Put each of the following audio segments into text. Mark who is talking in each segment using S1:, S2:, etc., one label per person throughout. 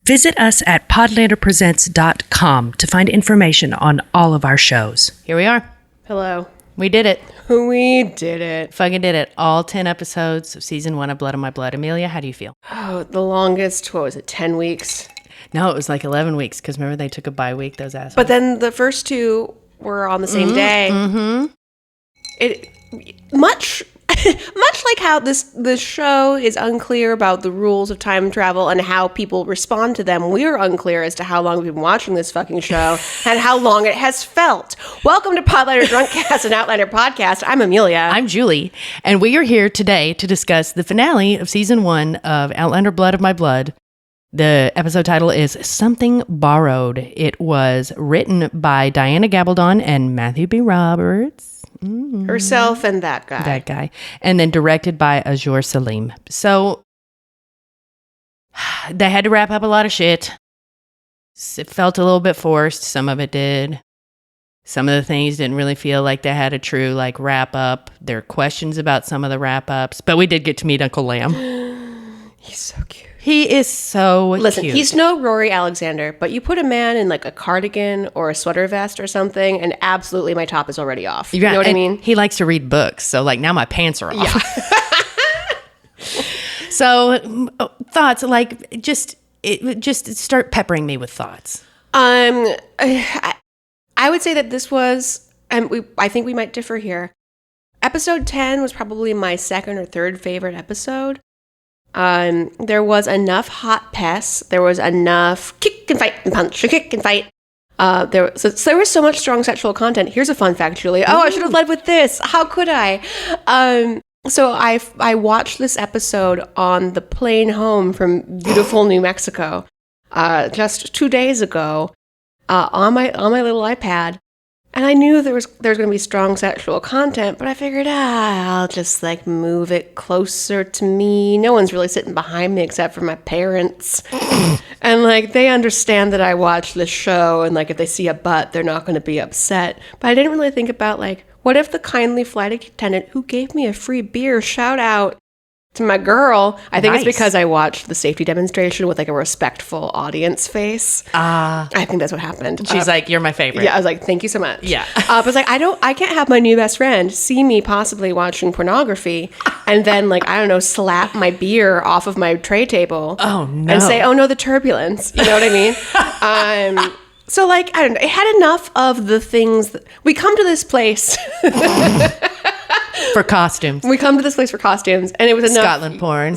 S1: Visit us at podlanderpresents.com to find information on all of our shows.
S2: Here we are.
S3: Hello.
S2: We did it.
S3: We did it.
S2: Fucking did it. All 10 episodes of season 1 of Blood on My Blood. Amelia, how do you feel?
S3: Oh, the longest, what was it, 10 weeks?
S2: No, it was like 11 weeks because remember they took a bye week, those assholes.
S3: But then the first two were on the same day.
S2: Mm-hmm.
S3: It much like how this show is unclear about the rules of time travel and how people respond to them, we're unclear as to how long we've been watching this fucking show and how long it has felt. Welcome to Podlander Drunkcast, an Outlander podcast. I'm Amelia.
S2: I'm Julie, and we are here today to discuss the finale of season 1 of Outlander Blood of My Blood. The episode title is Something Borrowed. It was written by Diana Gabaldon and Matthew B. Roberts.
S3: Herself and that guy.
S2: That guy. And then directed by Azur Salim. So they had to wrap up a lot of shit. It felt a little bit forced. Some of it did. Some of the things didn't really feel like they had a true wrap up. There are questions about some of the wrap ups. But we did get to meet Uncle Lamb.
S3: He's so cute.
S2: He is so
S3: Listen,
S2: cute.
S3: he's no Rory Alexander, but you put a man in a cardigan or a sweater vest or something, and absolutely my top is already off. You know what I mean?
S2: He likes to read books, so now my pants are off. Yeah. So thoughts, just start peppering me with thoughts.
S3: I would say that this was, and I think we might differ here. Episode 10 was probably my second or third favorite episode. There was enough hot pests. There was enough kick and fight and punch, kick and fight. There was so much strong sexual content. Here's a fun fact, Julie. Oh, I should have led with this. How could I? So I watched this episode on the plane home from beautiful New Mexico, just 2 days ago, on my little iPad. And I knew there was going to be strong sexual content, but I figured, I'll just move it closer to me. No one's really sitting behind me except for my parents. And they understand that I watch this show, and if they see a butt, they're not going to be upset. But I didn't really think about what if the kindly flight attendant who gave me a free beer, shout out to my girl. I think it's because I watched the safety demonstration with a respectful audience face. I think that's what happened.
S2: She's you're my favorite.
S3: Yeah, I was thank you so much.
S2: Yeah.
S3: But I can't have my new best friend see me possibly watching pornography and then I don't know, slap my beer off of my tray table.
S2: Oh no.
S3: And say, oh no, the turbulence. You know what I mean? So I don't know, it had enough of the things that we come to this place
S2: for costumes.
S3: We come to this place for costumes, and it was enough.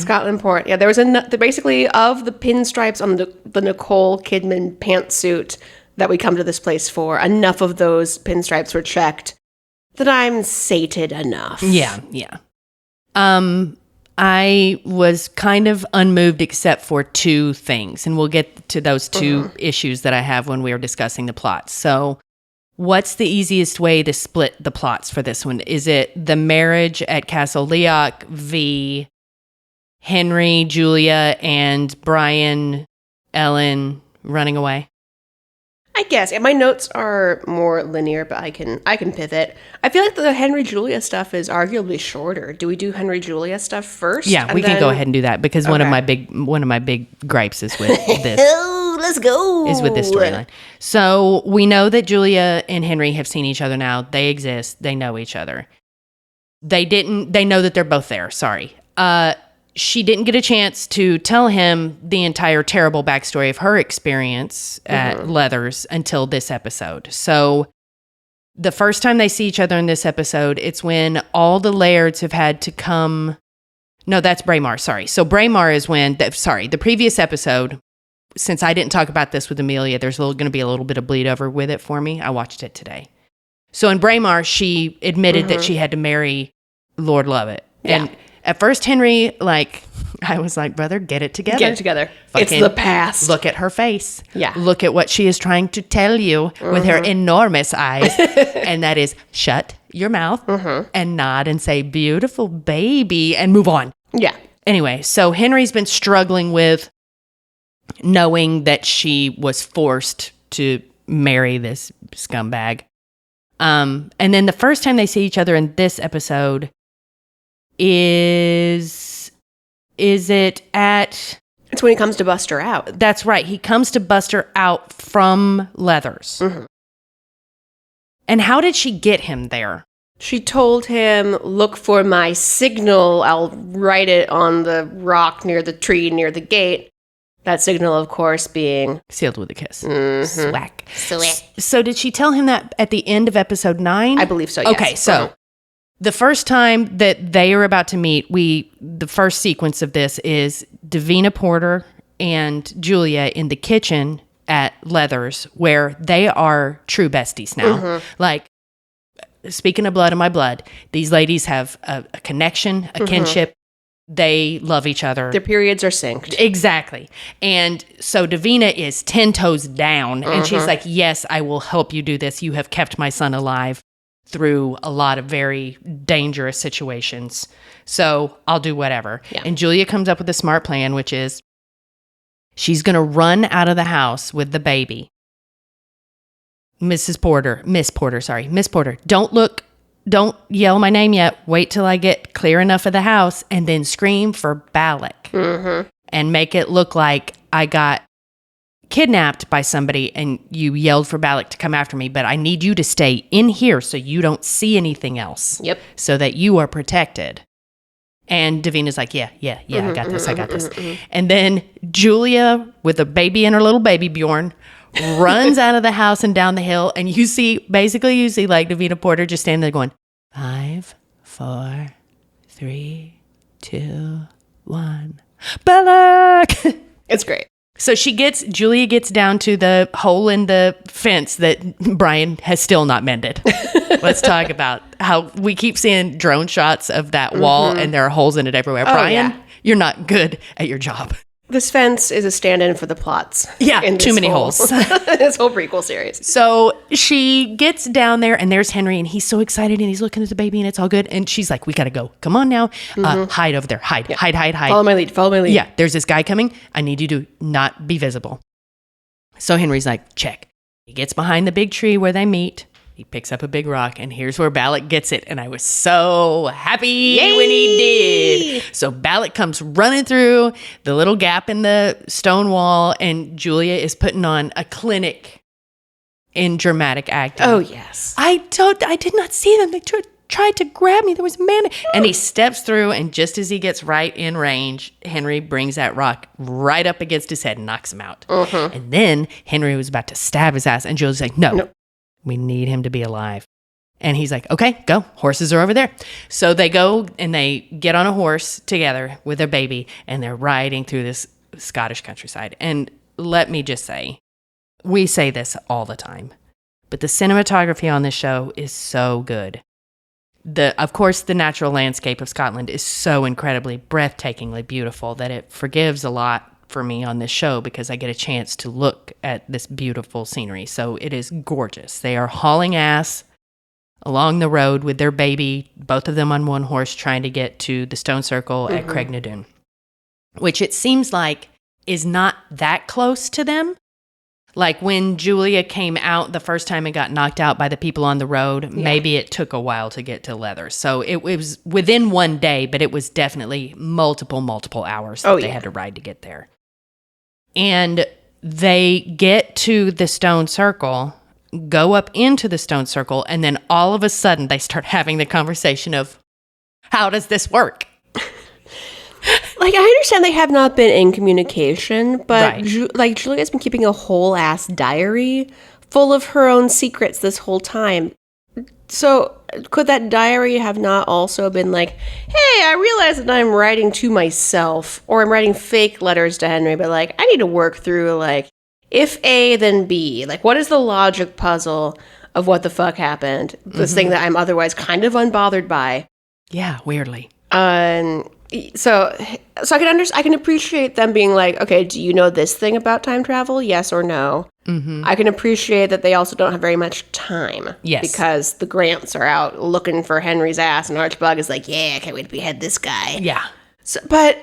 S3: Scotland porn. Yeah, there was enough. Basically, of the pinstripes on the Nicole Kidman pantsuit that we come to this place for, enough of those pinstripes were checked that I'm sated enough.
S2: Yeah. I was kind of unmoved except for two things, and we'll get to those two issues that I have when we were discussing the plot. So, what's the easiest way to split the plots for this one? Is it the marriage at Castle Leoc v. Henry, Julia, and Brian, Ellen running away?
S3: I guess. Yeah, my notes are more linear, but I can pivot. I feel like the Henry Julia stuff is arguably shorter. Do we do Henry Julia stuff first?
S2: Yeah, we can go ahead and do that because one of my big gripes is with this.
S3: Oh, let's go.
S2: Is with this storyline. So we know that Julia and Henry have seen each other now. They exist. They know each other. They know that they're both there. Sorry. She didn't get a chance to tell him the entire terrible backstory of her experience at Leathers until this episode. So the first time they see each other in this episode, it's when all the Lairds have had to come. No, that's Braemar. Sorry. So Braemar is when, the previous episode, since I didn't talk about this with Amelia, there's going to be a little bit of bleed over with it for me. I watched it today. So in Braemar, she admitted that she had to marry Lord Lovett.
S3: Yeah.
S2: And at first, Henry, I was like, brother, get it together.
S3: Get it together.
S2: Fucking
S3: it's the past.
S2: Look at her face.
S3: Yeah.
S2: Look at what she is trying to tell you with her enormous eyes. And that is shut your mouth and nod and say, beautiful baby, and move on.
S3: Yeah.
S2: Anyway, so Henry's been struggling with knowing that she was forced to marry this scumbag. And then the first time they see each other in this episode is it at...
S3: It's That's when he comes to bust her out.
S2: That's right. He comes to bust her out from Leathers.
S3: Mm-hmm.
S2: And how did she get him there?
S3: She told him, look for my signal. I'll write it on the rock near the tree near the gate. That signal, of course, being...
S2: Sealed with a kiss.
S3: Mm-hmm.
S2: Swack. So did she tell him that at the end of episode 9?
S3: I believe so, yes.
S2: Okay, so the first time that they are about to meet, the first sequence of this is Davina Porter and Julia in the kitchen at Leathers, where they are true besties now.
S3: Mm-hmm.
S2: Like, speaking of blood in my blood, these ladies have a connection, a kinship. They love each other.
S3: Their periods are synced.
S2: Exactly. And so Davina is 10 toes down, and she's like, yes, I will help you do this. You have kept my son alive through a lot of very dangerous situations. So I'll do whatever. Yeah. And Julia comes up with a smart plan, which is she's going to run out of the house with the baby. Miss Porter, don't yell my name yet. Wait till I get clear enough of the house and then scream for Balak and make it look like I got kidnapped by somebody and you yelled for Balak to come after me. But I need you to stay in here so you don't see anything else. Yep. So that you are protected. And Davina's like, yeah, I got this. And then Julia, with a baby and her little baby Bjorn, runs out of the house and down the hill, and you see like Davina Porter just standing there going, 5, 4, 3, 2, 1, Balak!
S3: It's great.
S2: So Julia gets down to the hole in the fence that Brian has still not mended. Let's talk about how we keep seeing drone shots of that wall and there are holes in it everywhere. Brian, you're not good at your job.
S3: This fence is a stand-in for the plots.
S2: Yeah, too many holes.
S3: This whole prequel series.
S2: So she gets down there, and there's Henry, and he's so excited, and he's looking at the baby, and it's all good. And she's like, we got to go. Come on now. Hide over there. Hide.
S3: Follow my lead.
S2: Yeah, there's this guy coming. I need you to not be visible. So Henry's like, check. He gets behind the big tree where they meet. He picks up a big rock, and here's where Balak gets it. And I was so happy when he did. So Balak comes running through the little gap in the stone wall, and Julia is putting on a clinic in dramatic acting.
S3: Oh, yes.
S2: I did not see them. They tried to grab me. There was a man. And he steps through, and just as he gets right in range, Henry brings that rock right up against his head and knocks him out. And then Henry was about to stab his ass, and Julia's like, no. We need him to be alive. And he's like, okay, go. Horses are over there. So they go and they get on a horse together with their baby, and they're riding through this Scottish countryside. And let me just say, we say this all the time, but the cinematography on this show is so good. Of course, the natural landscape of Scotland is so incredibly, breathtakingly beautiful that it forgives a lot for me on this show because I get a chance to look at this beautiful scenery. So it is gorgeous. They are hauling ass along the road with their baby, both of them on one horse, trying to get to the stone circle at Craignadoon, which it seems like is not that close to them. Like when Julia came out the first time and got knocked out by the people on the road, maybe it took a while to get to Leathers. So it was within one day, but it was definitely multiple hours that they had to ride to get there. And they get to the stone circle, go up into the stone circle, and then all of a sudden they start having the conversation of, how does this work?
S3: Like, I understand they have not been in communication, but Julia's been keeping a whole ass diary full of her own secrets this whole time. So could that diary have not also been like, hey, I realize that I'm writing to myself, or I'm writing fake letters to Henry, but like, I need to work through like, if A, then B. Like, what is the logic puzzle of what the fuck happened? This thing that I'm otherwise kind of unbothered by.
S2: Yeah, weirdly.
S3: So I can appreciate them being like, okay, do you know this thing about time travel? Yes or no? I can appreciate that they also don't have very much time. Yes. Because the Grants are out looking for Henry's ass, and Archibald is like, yeah, I can't wait to behead this guy. Yeah. So, but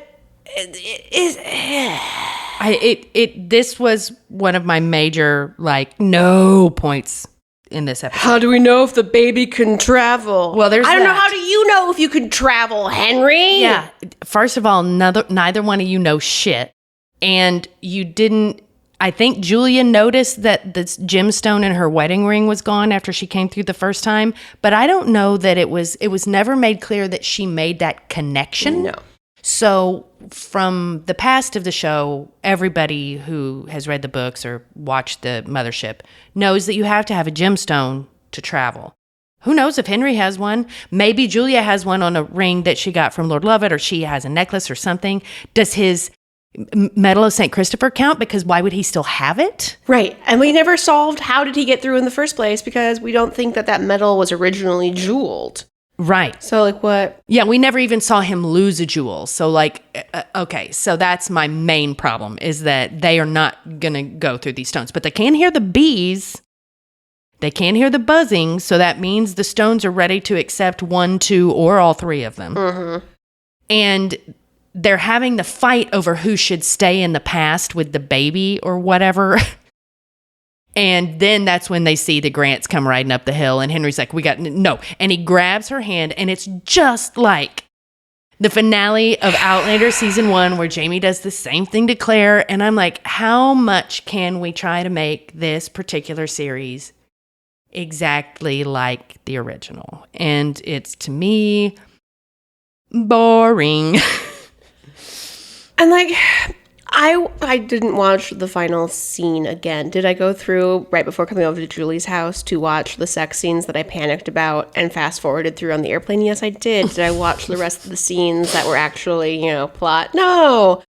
S2: this was one of my major, like, no points in this episode.
S3: How do we know if the baby can travel?
S2: Well, I
S3: don't know. How do you know if you can travel, Henry?
S2: Yeah. First of all, neither one of you know shit. And you didn't, I think Julia noticed that this gemstone in her wedding ring was gone after she came through the first time, but I don't know that it was never made clear that she made that connection.
S3: No.
S2: So from the past of the show, everybody who has read the books or watched the Mothership knows that you have to have a gemstone to travel. Who knows if Henry has one? Maybe Julia has one on a ring that she got from Lord Lovett, or she has a necklace or something. Does his Medal of St. Christopher count? Because why would he still have it?
S3: Right. And we never solved how did he get through in the first place, because we don't think that medal was originally jeweled.
S2: Right.
S3: So, like, what?
S2: Yeah, we never even saw him lose a jewel. So, like, okay, so that's my main problem, is that they are not going to go through these stones. But they can hear the bees. They can hear the buzzing. So that means the stones are ready to accept 1, 2, or all 3 of them. Mm-hmm. And they're having the fight over who should stay in the past with the baby or whatever. And then that's when they see the Grants come riding up the hill. And Henry's like, no. And he grabs her hand. And it's just like the finale of Outlander season 1, where Jamie does the same thing to Claire. And I'm like, how much can we try to make this particular series exactly like the original? And it's, to me, boring.
S3: And, like, I didn't watch the final scene again. Did I go through right before coming over to Julie's house to watch the sex scenes that I panicked about and fast forwarded through on the airplane? Yes, I did. Did I watch the rest of the scenes that were actually, plot? No.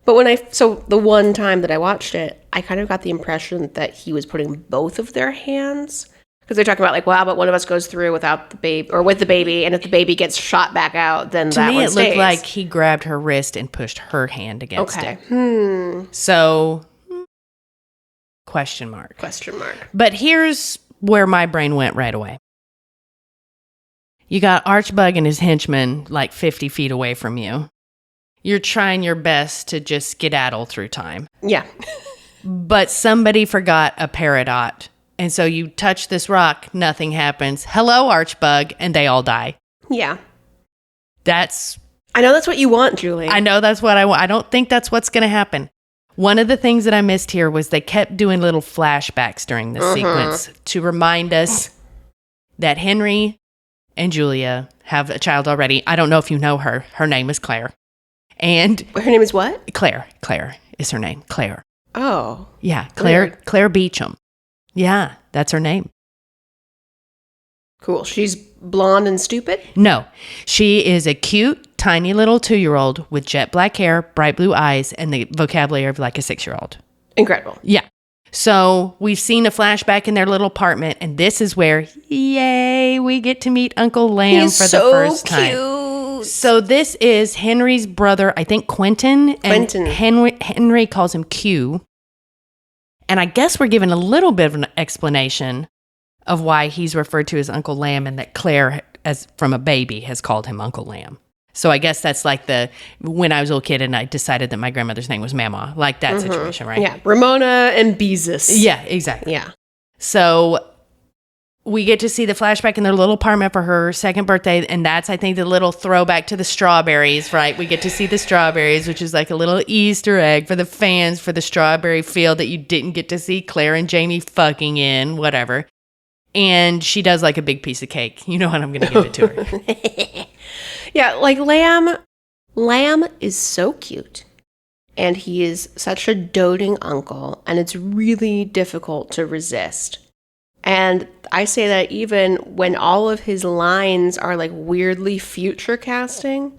S3: But so the one time that I watched it, I kind of got the impression that he was putting both of their hands. Because they're talking about, like, well, but one of us goes through without the baby, or with the baby, and if the baby gets shot back out, then that one stays.
S2: To me, it looked like he grabbed her wrist and pushed her hand against it.
S3: Okay.
S2: So, question mark. But here's where my brain went right away. You got Archbug and his henchmen, like, 50 feet away from you. You're trying your best to just skedaddle through time.
S3: Yeah.
S2: But somebody forgot a peridot. And so you touch this rock, nothing happens. Hello, Archbug, and they all die.
S3: Yeah.
S2: I
S3: know that's what you want, Julie.
S2: I know that's what I want. I don't think that's what's going to happen. One of the things that I missed here was they kept doing little flashbacks during this sequence to remind us that Henry and Julia have a child already. I don't know if you know her. Her name is Claire. And
S3: her name is what?
S2: Claire. Claire is her name. Claire.
S3: Oh.
S2: Yeah,
S3: Weird.
S2: Claire Beecham. Yeah, that's her name.
S3: Cool. She's blonde and stupid?
S2: No, she is a cute, tiny little 2-year-old with jet black hair, bright blue eyes, and the vocabulary of like a 6-year-old.
S3: Incredible.
S2: Yeah. So we've seen a flashback in their little apartment, and this is where, yay, we get to meet Uncle Lamb for the first time.
S3: Cute.
S2: So this is Henry's brother, I think Quentin.
S3: Quentin.
S2: And Henry calls him Q. And I guess we're given a little bit of an explanation of why he's referred to as Uncle Lamb, and that Claire, as from a baby, has called him Uncle Lamb. So I guess that's like when I was a little kid and I decided that my grandmother's name was Mama, like that situation, right?
S3: Yeah, Ramona and Beezus.
S2: Yeah, exactly.
S3: Yeah.
S2: So we get to see the flashback in their little apartment for her second birthday, and that's, I think, the little throwback to the strawberries, right? We get to see the strawberries, which is like a little Easter egg for the fans for the strawberry field that you didn't get to see Claire and Jamie fucking in, whatever. And she does like a big piece of cake. You know what? I'm going to give it to her.
S3: Yeah, like Lamb is so cute. And he is such a doting uncle, and it's really difficult to resist. And I say that even when all of his lines are like weirdly future casting.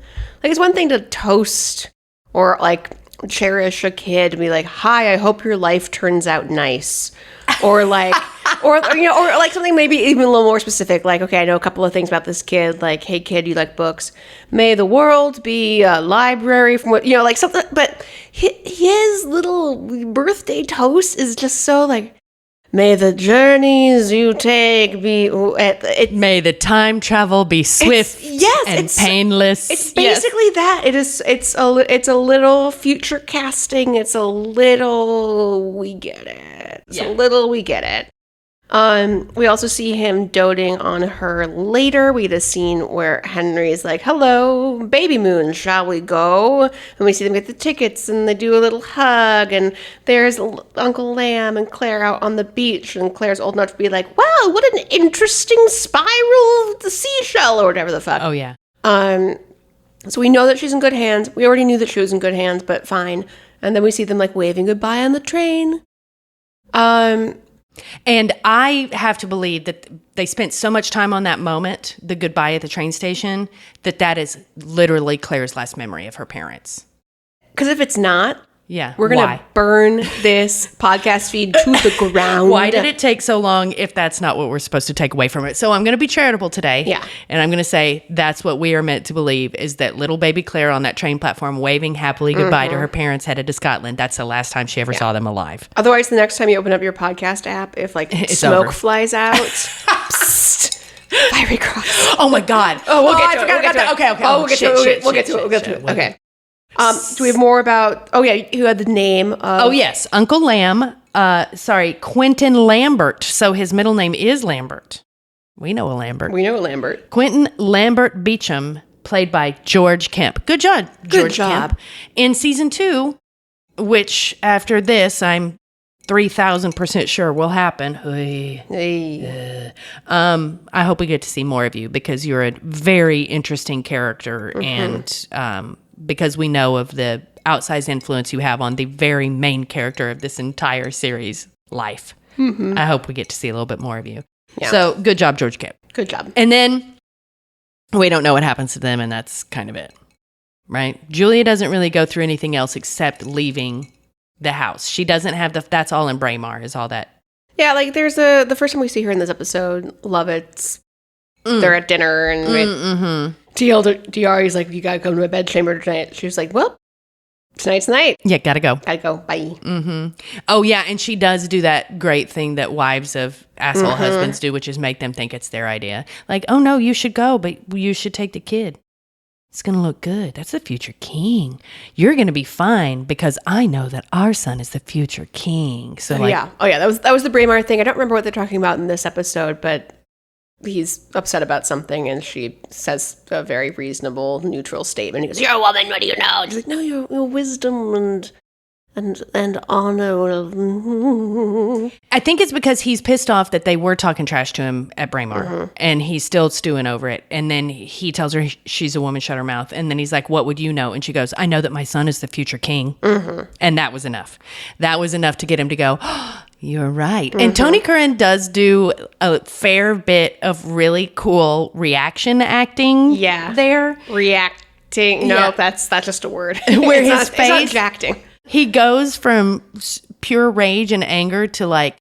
S3: Like, it's one thing to toast or like cherish a kid and be like, hi, I hope your life turns out nice. Or like, or like something maybe even a little more specific. Like, okay, I know a couple of things about this kid. Like, hey kid, you like books. May the world be a library from what, like something. But his little birthday toast is just so like, may the journeys you take be...
S2: May the time travel be swift and painless.
S3: It's basically that. It's a little future casting. It's a little... We get it. We also see him doting on her later. We get a scene where Henry's like, hello, baby moon, shall we go? And we see them get the tickets and they do a little hug. And there's Uncle Lamb and Claire out on the beach. And Claire's old enough to be like, wow, what an interesting spiral of the seashell or whatever the fuck.
S2: Oh, yeah.
S3: So we know that she's in good hands. We already knew that she was in good hands, but fine. And then we see them like waving goodbye on the train.
S2: And I have to believe that they spent so much time on that moment, the goodbye at the train station, that is literally Claire's last memory of her parents.
S3: Because if it's not,
S2: yeah,
S3: we're going to burn this podcast feed to the ground.
S2: Why did it take so long if that's not what we're supposed to take away from it? So I'm going to be charitable today.
S3: Yeah.
S2: And I'm going to say that's what we are meant to believe is that little baby Claire on that train platform waving happily goodbye to her parents headed to Scotland. That's the last time she ever saw them alive.
S3: Otherwise, the next time you open up your podcast app, if like
S2: It's
S3: smoke
S2: over.
S3: flies out, psst, fiery cross.
S2: Oh my God.
S3: Oh, we'll get to it.
S2: I forgot about that. Okay.
S3: Oh, we'll get to it. Okay. Do we have more about? Oh yeah, who had the name of?
S2: Oh yes, Uncle Lamb. Quentin Lambert. So his middle name is Lambert. We know a Lambert.
S3: We know a Lambert.
S2: Quentin Lambert Beecham, played by George Kemp. Good job, George Kemp. In season 2, which after this I'm 3,000% sure will happen.
S3: Hey.
S2: I hope we get to see more of you because you're a very interesting character and because we know of the outsized influence you have on the very main character of this entire series' life. I hope we get to see a little bit more of you.
S3: Yeah.
S2: So good job, George Kemp.
S3: Good job.
S2: And then we don't know what happens to them, and that's kind of it, right? Julia doesn't really go through anything else except leaving the house. She doesn't have that's all in Braemar, is all that.
S3: Yeah, like there's the first time we see her in this episode, Lovett's. They're at dinner and DR is like, you gotta come to my bedchamber tonight. She was like, well, tonight's the night.
S2: Yeah, gotta go.
S3: Bye.
S2: Oh, yeah, and she does do that great thing that wives of asshole husbands do, which is make them think it's their idea. Like, oh, no, you should go, but you should take the kid. It's going to look good. That's the future king. You're going to be fine because I know that our son is the future king. So, like,
S3: yeah. Oh, yeah, that was the Braemar thing. I don't remember what they're talking about in this episode, but he's upset about something, and she says a very reasonable, neutral statement. He goes, "You're a woman. What do you know?" And she's like, "No, your wisdom and honor."
S2: I think it's because he's pissed off that they were talking trash to him at Braemar, and he's still stewing over it. And then he tells her she's a woman, shut her mouth. And then he's like, "What would you know?" And she goes, "I know that my son is the future king." And that was enough. That was enough to get him to go, "Oh, you're right." And Tony Curran does do a fair bit of really cool reaction acting there.
S3: Reacting. No, that's just a word.
S2: Where
S3: it's
S2: his face...
S3: It's not acting.
S2: He goes from pure rage and anger to like,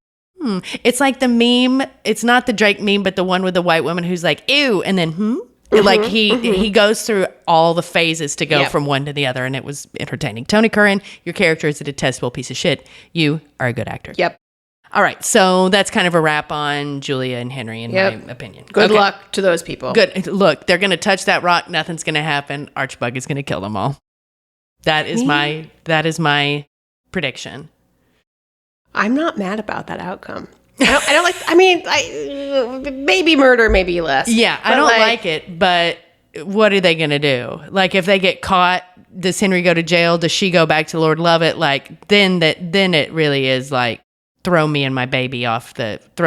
S2: It's like the meme. It's not the Drake meme, but the one with the white woman who's like, ew, and then, Like he goes through all the phases to go from one to the other, and it was entertaining. Tony Curran, your character is a detestable piece of shit. You are a good actor.
S3: Yep.
S2: All right, so that's kind of a wrap on Julia and Henry, in my opinion.
S3: Good luck to those people.
S2: Good. Look, they're going to touch that rock. Nothing's going to happen. Archbug is going to kill them all. That is my prediction.
S3: I'm not mad about that outcome. I don't like. I mean, maybe murder, maybe less.
S2: Yeah, I don't like it. But what are they going to do? Like, if they get caught, does Henry go to jail? Does she go back to Lord Lovett? Like, then it really is like throw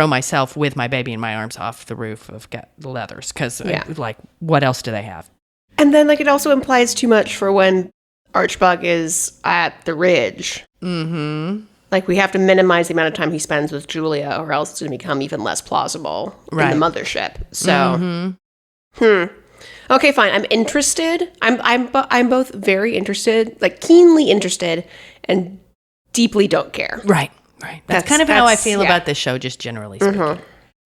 S2: myself with my baby in my arms off the roof of Leathers. Because like, what else do they have? And
S3: then like it also implies too much for when Archbug is at the Ridge. Like, we have to minimize the amount of time he spends with Julia, or else it's going to become even less plausible in the mothership. So, Okay, fine. I'm interested. I'm both very interested, like keenly interested, and deeply don't care.
S2: Right. That's kind of how I feel about this show, just generally speaking.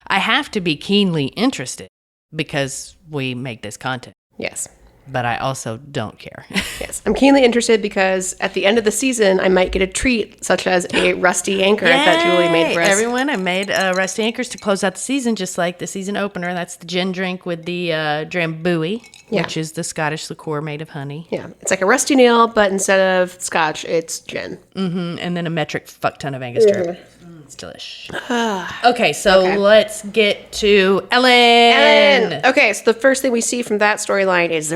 S2: I have to be keenly interested because we make this content.
S3: Yes.
S2: But I also don't care.
S3: Yes. I'm keenly interested because at the end of the season, I might get a treat, such as a rusty anchor that Julie made for us.
S2: Everyone, I made rusty anchors to close out the season, just like the season opener. That's the gin drink with the drambuie, which is the Scottish liqueur made of honey.
S3: Yeah. It's like a rusty nail, but instead of scotch, it's gin.
S2: And then a metric fuck ton of Angus jerky. It's delish. Okay, so let's get to Ellen.
S3: Okay, so the first thing we see from that storyline is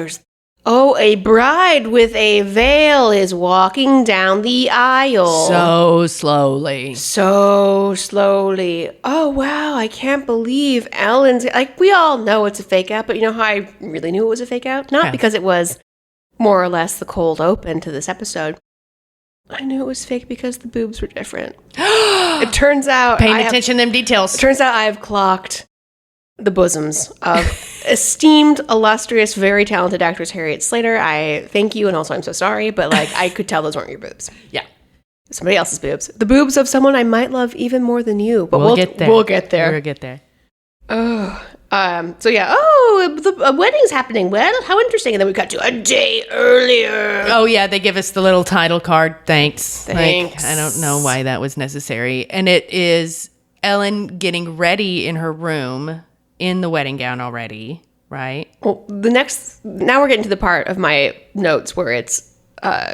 S3: a bride with a veil is walking down the aisle.
S2: So slowly.
S3: Oh, wow, I can't believe Ellen's... Like, we all know it's a fake out, but you know how I really knew it was a fake out? Not because it was more or less the cold open to this episode. I knew it was fake because the boobs were different. It turns out...
S2: Paying attention to them details.
S3: It turns out I have clocked the bosoms of esteemed, illustrious, very talented actress Harriet Slater. I thank you, and also I'm so sorry, but like I could tell those weren't your boobs.
S2: Yeah.
S3: Somebody else's boobs. The boobs of someone I might love even more than you. But
S2: we'll get there.
S3: We'll get there.
S2: We'll get there.
S3: Oh. The wedding's happening. Well, how interesting. And then we got to a day earlier.
S2: Oh, yeah, they give us the little title card. Thanks.
S3: Thanks.
S2: Like, I don't know why that was necessary. And it is Ellen getting ready in her room in the wedding gown already, right?
S3: Well, now we're getting to the part of my notes where it's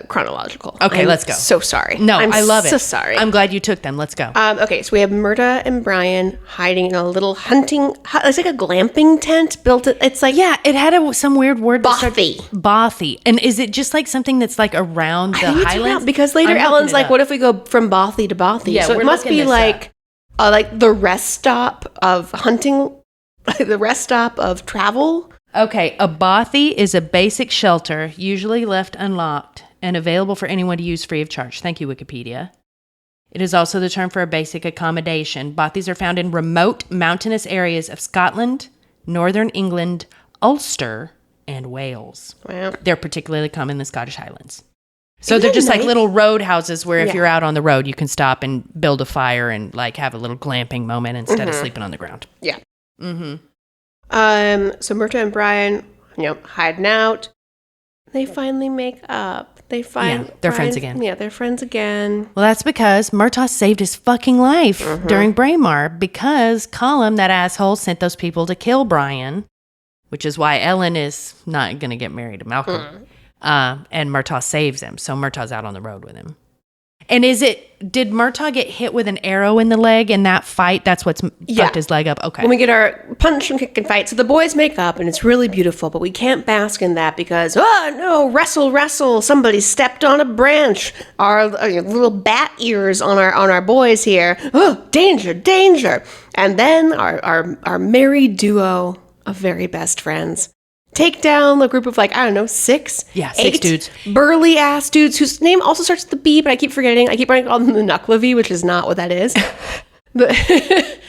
S3: chronological.
S2: Okay, let's go.
S3: So sorry.
S2: No, I love it.
S3: So sorry.
S2: I'm glad you took them. Let's go.
S3: Okay, so we have Myrta and Brian hiding in a little hunting. It's like a glamping tent built. It's like
S2: it had some weird word.
S3: Bothy.
S2: Bothy. And is it just like something that's like around the Highlands?
S3: Because later Ellen's like, "What if we go from Bothy to Bothy?"
S2: Yeah,
S3: so it must be like the rest stop of hunting, the rest stop of travel.
S2: Okay, a bothy is a basic shelter, usually left unlocked and available for anyone to use free of charge. Thank you, Wikipedia. It is also the term for a basic accommodation. Bothies are found in remote mountainous areas of Scotland, northern England, Ulster, and Wales.
S3: Wow.
S2: They're particularly common in the Scottish Highlands. So they're just like little road houses where if you're out on the road, you can stop and build a fire and like have a little glamping moment instead of sleeping on the ground.
S3: Yeah. Mm-hmm. So Myrta and Brian, hiding out. They finally make up.
S2: They're
S3: Brian,
S2: friends again.
S3: Yeah, they're friends again.
S2: Well, that's because Murtaugh saved his fucking life during Braemar because Colum, that asshole, sent those people to kill Brian, which is why Ellen is not going to get married to Malcolm. And Murtaugh saves him. So Murtaugh's out on the road with him. And did Murtaugh get hit with an arrow in the leg in that fight? That's what's fucked his leg up? Okay.
S3: When we get our punch and kick and fight. So the boys make up and it's really beautiful, but we can't bask in that because, wrestle. Somebody stepped on a branch. Our little bat ears on our boys here. Oh, danger. And then our merry duo of very best friends take down a group of 6?
S2: Yeah, 6 dudes.
S3: Burly ass dudes whose name also starts with the B, but I keep forgetting. I keep wanting to call them the Knucklavy, which is not what that is. It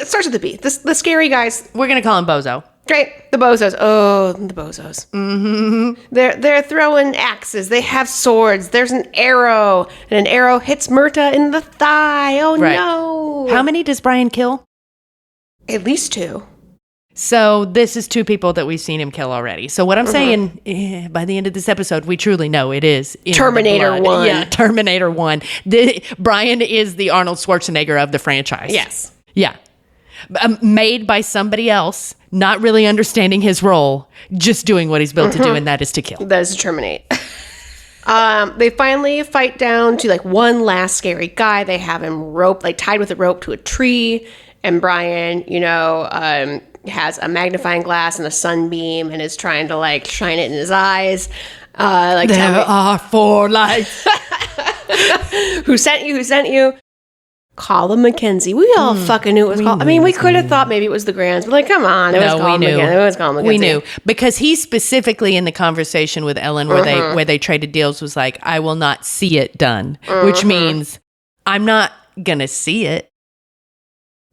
S3: starts with the B. The scary guys.
S2: We're going to call him Bozo.
S3: Great. The Bozos. Oh, the Bozos. Mm-hmm. They're throwing axes. They have swords. There's an arrow. And an arrow hits Myrta in the thigh. Oh, right. No.
S2: How many does Brian kill?
S3: At least 2.
S2: So this is 2 people that we've seen him kill already. So what I'm saying, by the end of this episode, we truly know it is
S3: Terminator 1.
S2: Yeah, Terminator 1. Brian is the Arnold Schwarzenegger of the franchise.
S3: Yes.
S2: Yeah. Made by somebody else, not really understanding his role, just doing what he's built to do, and that is to kill.
S3: That is to terminate. They finally fight down to one last scary guy. They have him tied with a rope to a tree. And Brian, has a magnifying glass and a sunbeam and is trying to shine it in his eyes.
S2: There are 4 lights.
S3: Who sent you? Colum Mackenzie. We all fucking knew it was Colum. I mean, we could have thought maybe it was the Grands, but come on. It was Colum Mackenzie. It was Colum Mackenzie.
S2: We knew. Because he specifically in the conversation with Ellen where they traded deals was like, I will not see it done. Which means I'm not going to see it.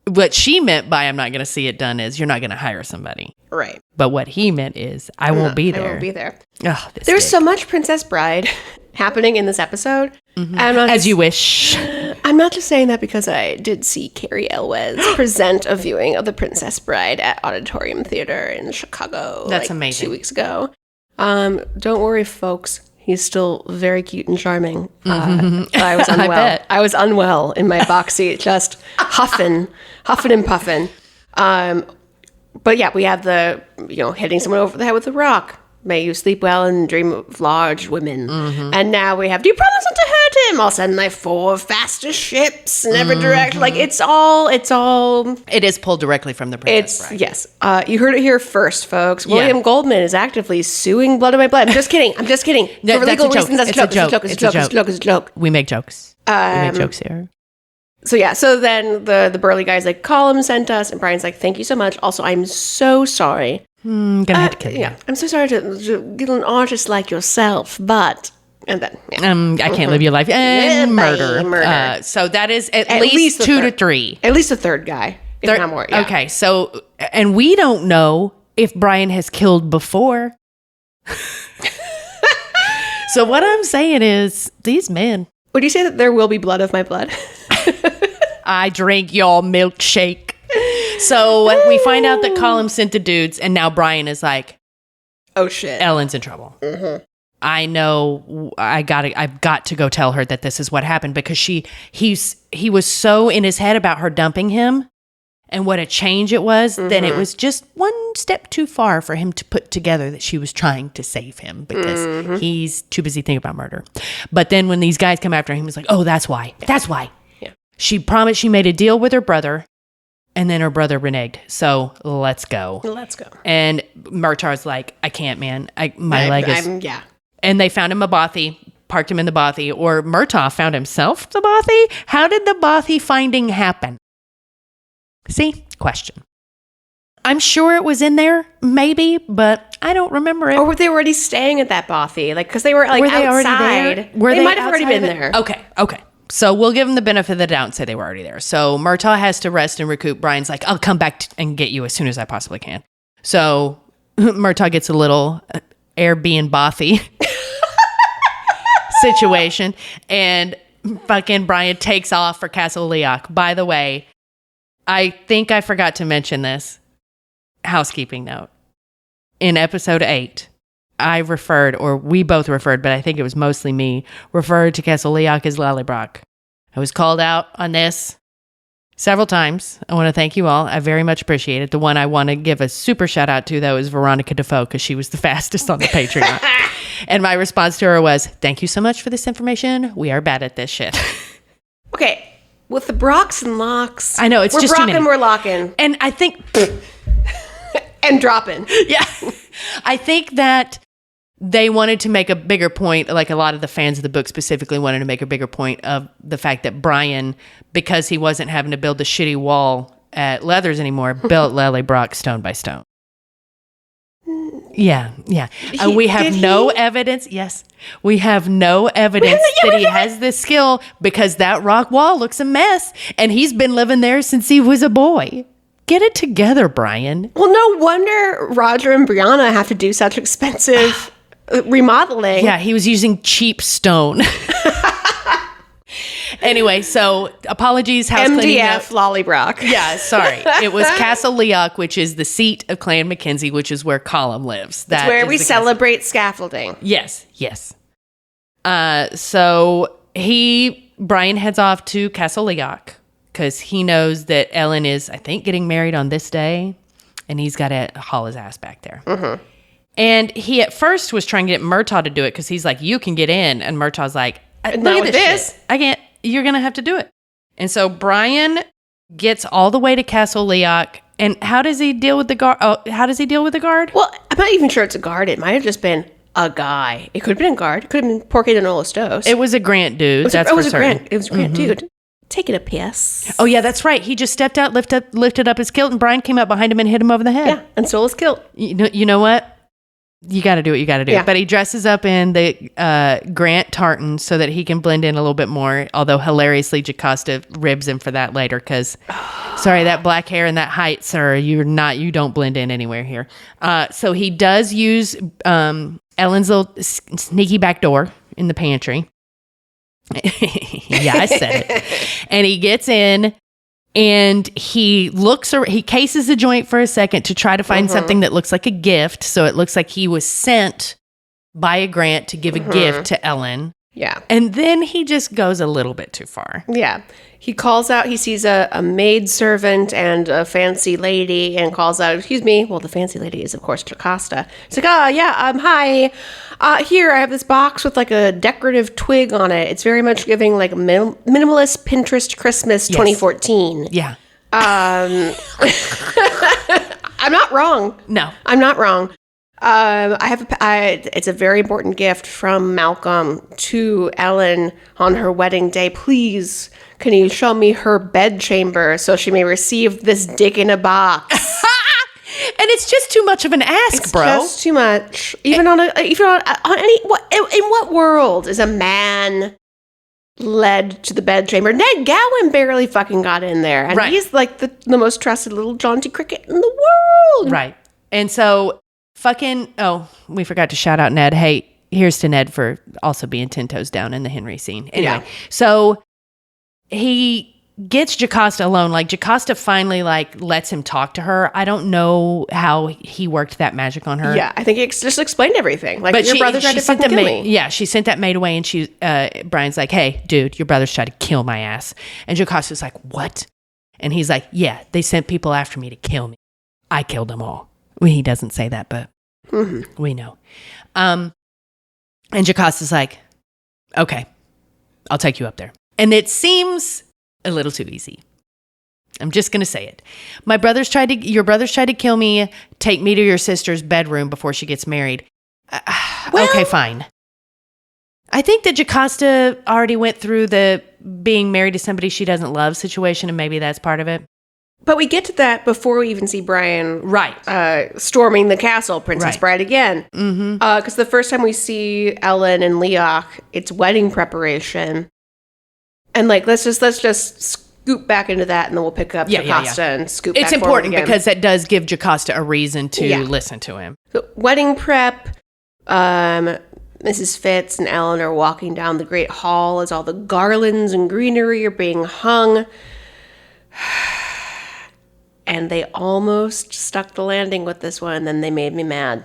S2: What she meant by I'm not going to see it done is you're not going to hire somebody.
S3: Right.
S2: But what he meant is I won't be there.
S3: I won't be there.
S2: Oh,
S3: There's so much Princess Bride happening in this episode.
S2: As you wish.
S3: I'm not just saying that because I did see Carrie Elwes present a viewing of The Princess Bride at Auditorium Theater in Chicago.
S2: That's amazing.
S3: 2 weeks ago. Don't worry, folks. He's still very cute and charming. I was unwell.
S2: I bet.
S3: I was unwell in my box seat, just huffing and puffing. But yeah, we have the, hitting someone over the head with a rock. May you sleep well and dream of large women. And now we have, do you promise not to hurt him? I'll send my 4 fastest ships in every direction. Like, it
S2: is pulled directly from the Princess Bride.
S3: Yes. You heard it here first, folks. William Goldman is actively suing Blood of My Blood. I'm just kidding.
S2: No,
S3: For legal reasons, that's a joke.
S2: It's a joke. We make jokes. We make jokes here.
S3: So then the burly guy's like, Colum sent us, and Brian's like, thank you so much. Also, I'm so sorry.
S2: Gonna have to kill you.
S3: Yeah, I'm so sorry to get an artist like yourself, but... And then,
S2: I can't live your life. And murder. So that is at least 2 to 3.
S3: At least a third guy, if not more. Yeah.
S2: Okay, so, and we don't know if Brian has killed before. So what I'm saying is, these men...
S3: Would you say that there will be blood of my blood?
S2: I drink your milkshake. So we find out that Colum sent the dudes, and now Brian is like,
S3: oh shit,
S2: Ellen's in trouble. I know. I've got to go tell her that this is what happened, because he was so in his head about her dumping him and what a change it was. Then it was just one step too far for him to put together that she was trying to save him, because he's too busy thinking about murder. But then when these guys come after him, he's like, oh, that's why. Yeah. She promised, she made a deal with her brother, and then her brother reneged. So let's go. And Murtaugh's like, I can't, man. My leg is...
S3: Yeah.
S2: And they found him a bothy, parked him in the bothy, or Murtaugh found himself the bothy? How did the bothy finding happen? See? Question. I'm sure it was in there, maybe, but I don't remember it.
S3: Or were they already staying at that bothy? Like, because they were like outside. They might have already been there.
S2: Okay. So we'll give them the benefit of the doubt and say they were already there. So Murtaugh has to rest and recoup. Brian's like, I'll come back and get you as soon as I possibly can. So Murtaugh gets a little Airbnb bothy situation, and fucking Brian takes off for Castle Leoch. By the way, I think I forgot to mention this. Housekeeping note. In episode 8, I referred, or we both referred, but I think it was mostly me, referred to Castle Leoch as Lallybroch. I was called out on this several times. I want to thank you all. I very much appreciate it. The one I want to give a super shout out to, though, is Veronica Defoe, because she was the fastest on the Patreon. And my response to her was, thank you so much for this information. We are bad at this shit.
S3: Okay. With the Brocks and Locks.
S2: I know, it's just too many.
S3: We're locking.
S2: And I think...
S3: and dropping.
S2: Yeah. I think that they wanted to make a bigger point, like a lot of the fans of the book specifically wanted to make a bigger point of the fact that Brian, because he wasn't having to build the shitty wall at Leathers anymore, built Lallybroch stone by stone. Yeah. We have no evidence. Yes. We have no evidence that he has this skill, because that rock wall looks a mess, and he's been living there since he was a boy. Get it together, Brian.
S3: Well, no wonder Roger and Brianna have to do such expensive remodeling.
S2: Yeah, he was using cheap stone. Anyway, so apologies, house cleaning.
S3: MDF Lallybroch.
S2: Yeah, sorry. It was Castle Leoch, which is the seat of Clan Mackenzie, which is where Colum lives.
S3: That's where we celebrate scaffolding.
S2: Yes. So Brian heads off to Castle Leoch, because he knows that Ellen is, I think, getting married on this day, and he's got to haul his ass back there. Mm-hmm. And he at first was trying to get Murtaugh to do it, because he's like, you can get in. And Murtaugh's like, look at this shit. I can't. You're going to have to do it. And so Brian gets all the way to Castle Leoch. And how does he deal with the guard? Well,
S3: I'm not even sure it's a guard. It might have just been a guy. It could have been a guard. It could have been Porky de Nolostos.
S2: It was a Grant dude. It was a
S3: Grant dude. Taking a piss.
S2: Oh, yeah, that's right. He just stepped out, lifted up his kilt, and Brian came up behind him and hit him over the head.
S3: Yeah, and stole his kilt.
S2: You know what? You got to do what you got to do. Yeah. But he dresses up in the Grant tartan so that he can blend in a little bit more, although hilariously Jocasta ribs him for that later, because, sorry, that black hair and that height, sir, you don't blend in anywhere here. So he does use Ellen's little sneaky back door in the pantry. Yeah, I said it. And he gets in, and he cases the joint for a second to try to find something that looks like a gift. So it looks like he was sent by a Grant to give a gift to Ellen.
S3: Yeah.
S2: And then he just goes a little bit too far.
S3: Yeah. He calls out, he sees a maidservant and a fancy lady and calls out, excuse me. Well, the fancy lady is, of course, Jocasta. He's like, hi. Here, I have this box with like a decorative twig on it. It's very much giving like minimalist Pinterest Christmas 2014.
S2: Yeah.
S3: I'm not wrong.
S2: No.
S3: I'm not wrong. It's a very important gift from Malcolm to Ellen on her wedding day. Please, can you show me her bedchamber so she may receive this dick in a box?
S2: And it's just too much of an ask, bro.
S3: Just too much. In what world is a man led to the bedchamber? Ned Gowan barely fucking got in there, and he's like the most trusted little jaunty cricket in the world.
S2: Right. And so we forgot to shout out Ned. Hey, here's to Ned for also being 10 toes down in the Henry scene. Anyway, so he gets Jocasta alone. Like, Jocasta finally like lets him talk to her. I don't know how he worked that magic on her.
S3: Yeah, I think it just explained everything. Like,
S2: but
S3: your brother tried to fucking kill me.
S2: Yeah, she sent that maid away, and Brian's like, hey, dude, your brother's tried to kill my ass. And Jocasta's like, what? And he's like, yeah, they sent people after me to kill me. I killed them all. Well, he doesn't say that, but we know. And Jocasta's like, okay, I'll take you up there. And it seems a little too easy. I'm just going to say it. Your brother's tried to kill me. Take me to your sister's bedroom before she gets married. Okay, fine. I think that Jocasta already went through the being married to somebody she doesn't love situation, and maybe that's part of it.
S3: But we get to that before we even see Brian storming the castle, Princess Bride again. Because the first time we see Ellen and Leoch, it's wedding preparation. And like, let's just scoop back into that, and then we'll pick up Jocasta and scoop back forward again. It's important
S2: because that does give Jocasta a reason to listen to him.
S3: So, wedding prep, Mrs. Fitz and Ellen are walking down the great hall as all the garlands and greenery are being hung. And they almost stuck the landing with this one, and then they made me mad.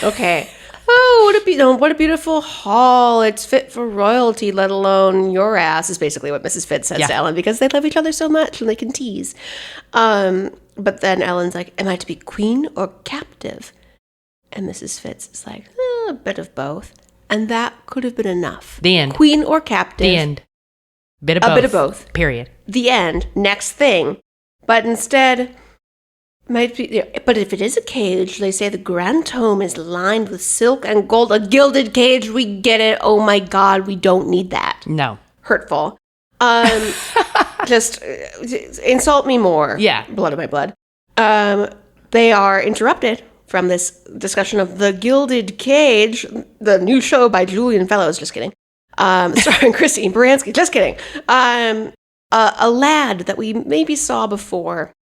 S3: Okay. What a beautiful hall. It's fit for royalty, let alone your ass, is basically what Mrs. Fitz says to Ellen, because they love each other so much and they can tease. But then Ellen's like, am I to be queen or captive? And Mrs. Fitz is like, a bit of both. And that could have been enough.
S2: The end.
S3: Queen or captive.
S2: The end. A bit of both. Period.
S3: The end. Next thing. But instead, but if it is a cage, they say the grand home is lined with silk and gold. A gilded cage, we get it. Oh my God, we don't need that.
S2: No.
S3: Hurtful. Just insult me more.
S2: Yeah.
S3: Blood of my blood. They are interrupted from this discussion of the gilded cage, the new show by Julian Fellows. Just kidding. Starring Christine Baranski. Just kidding. A lad that we maybe saw before,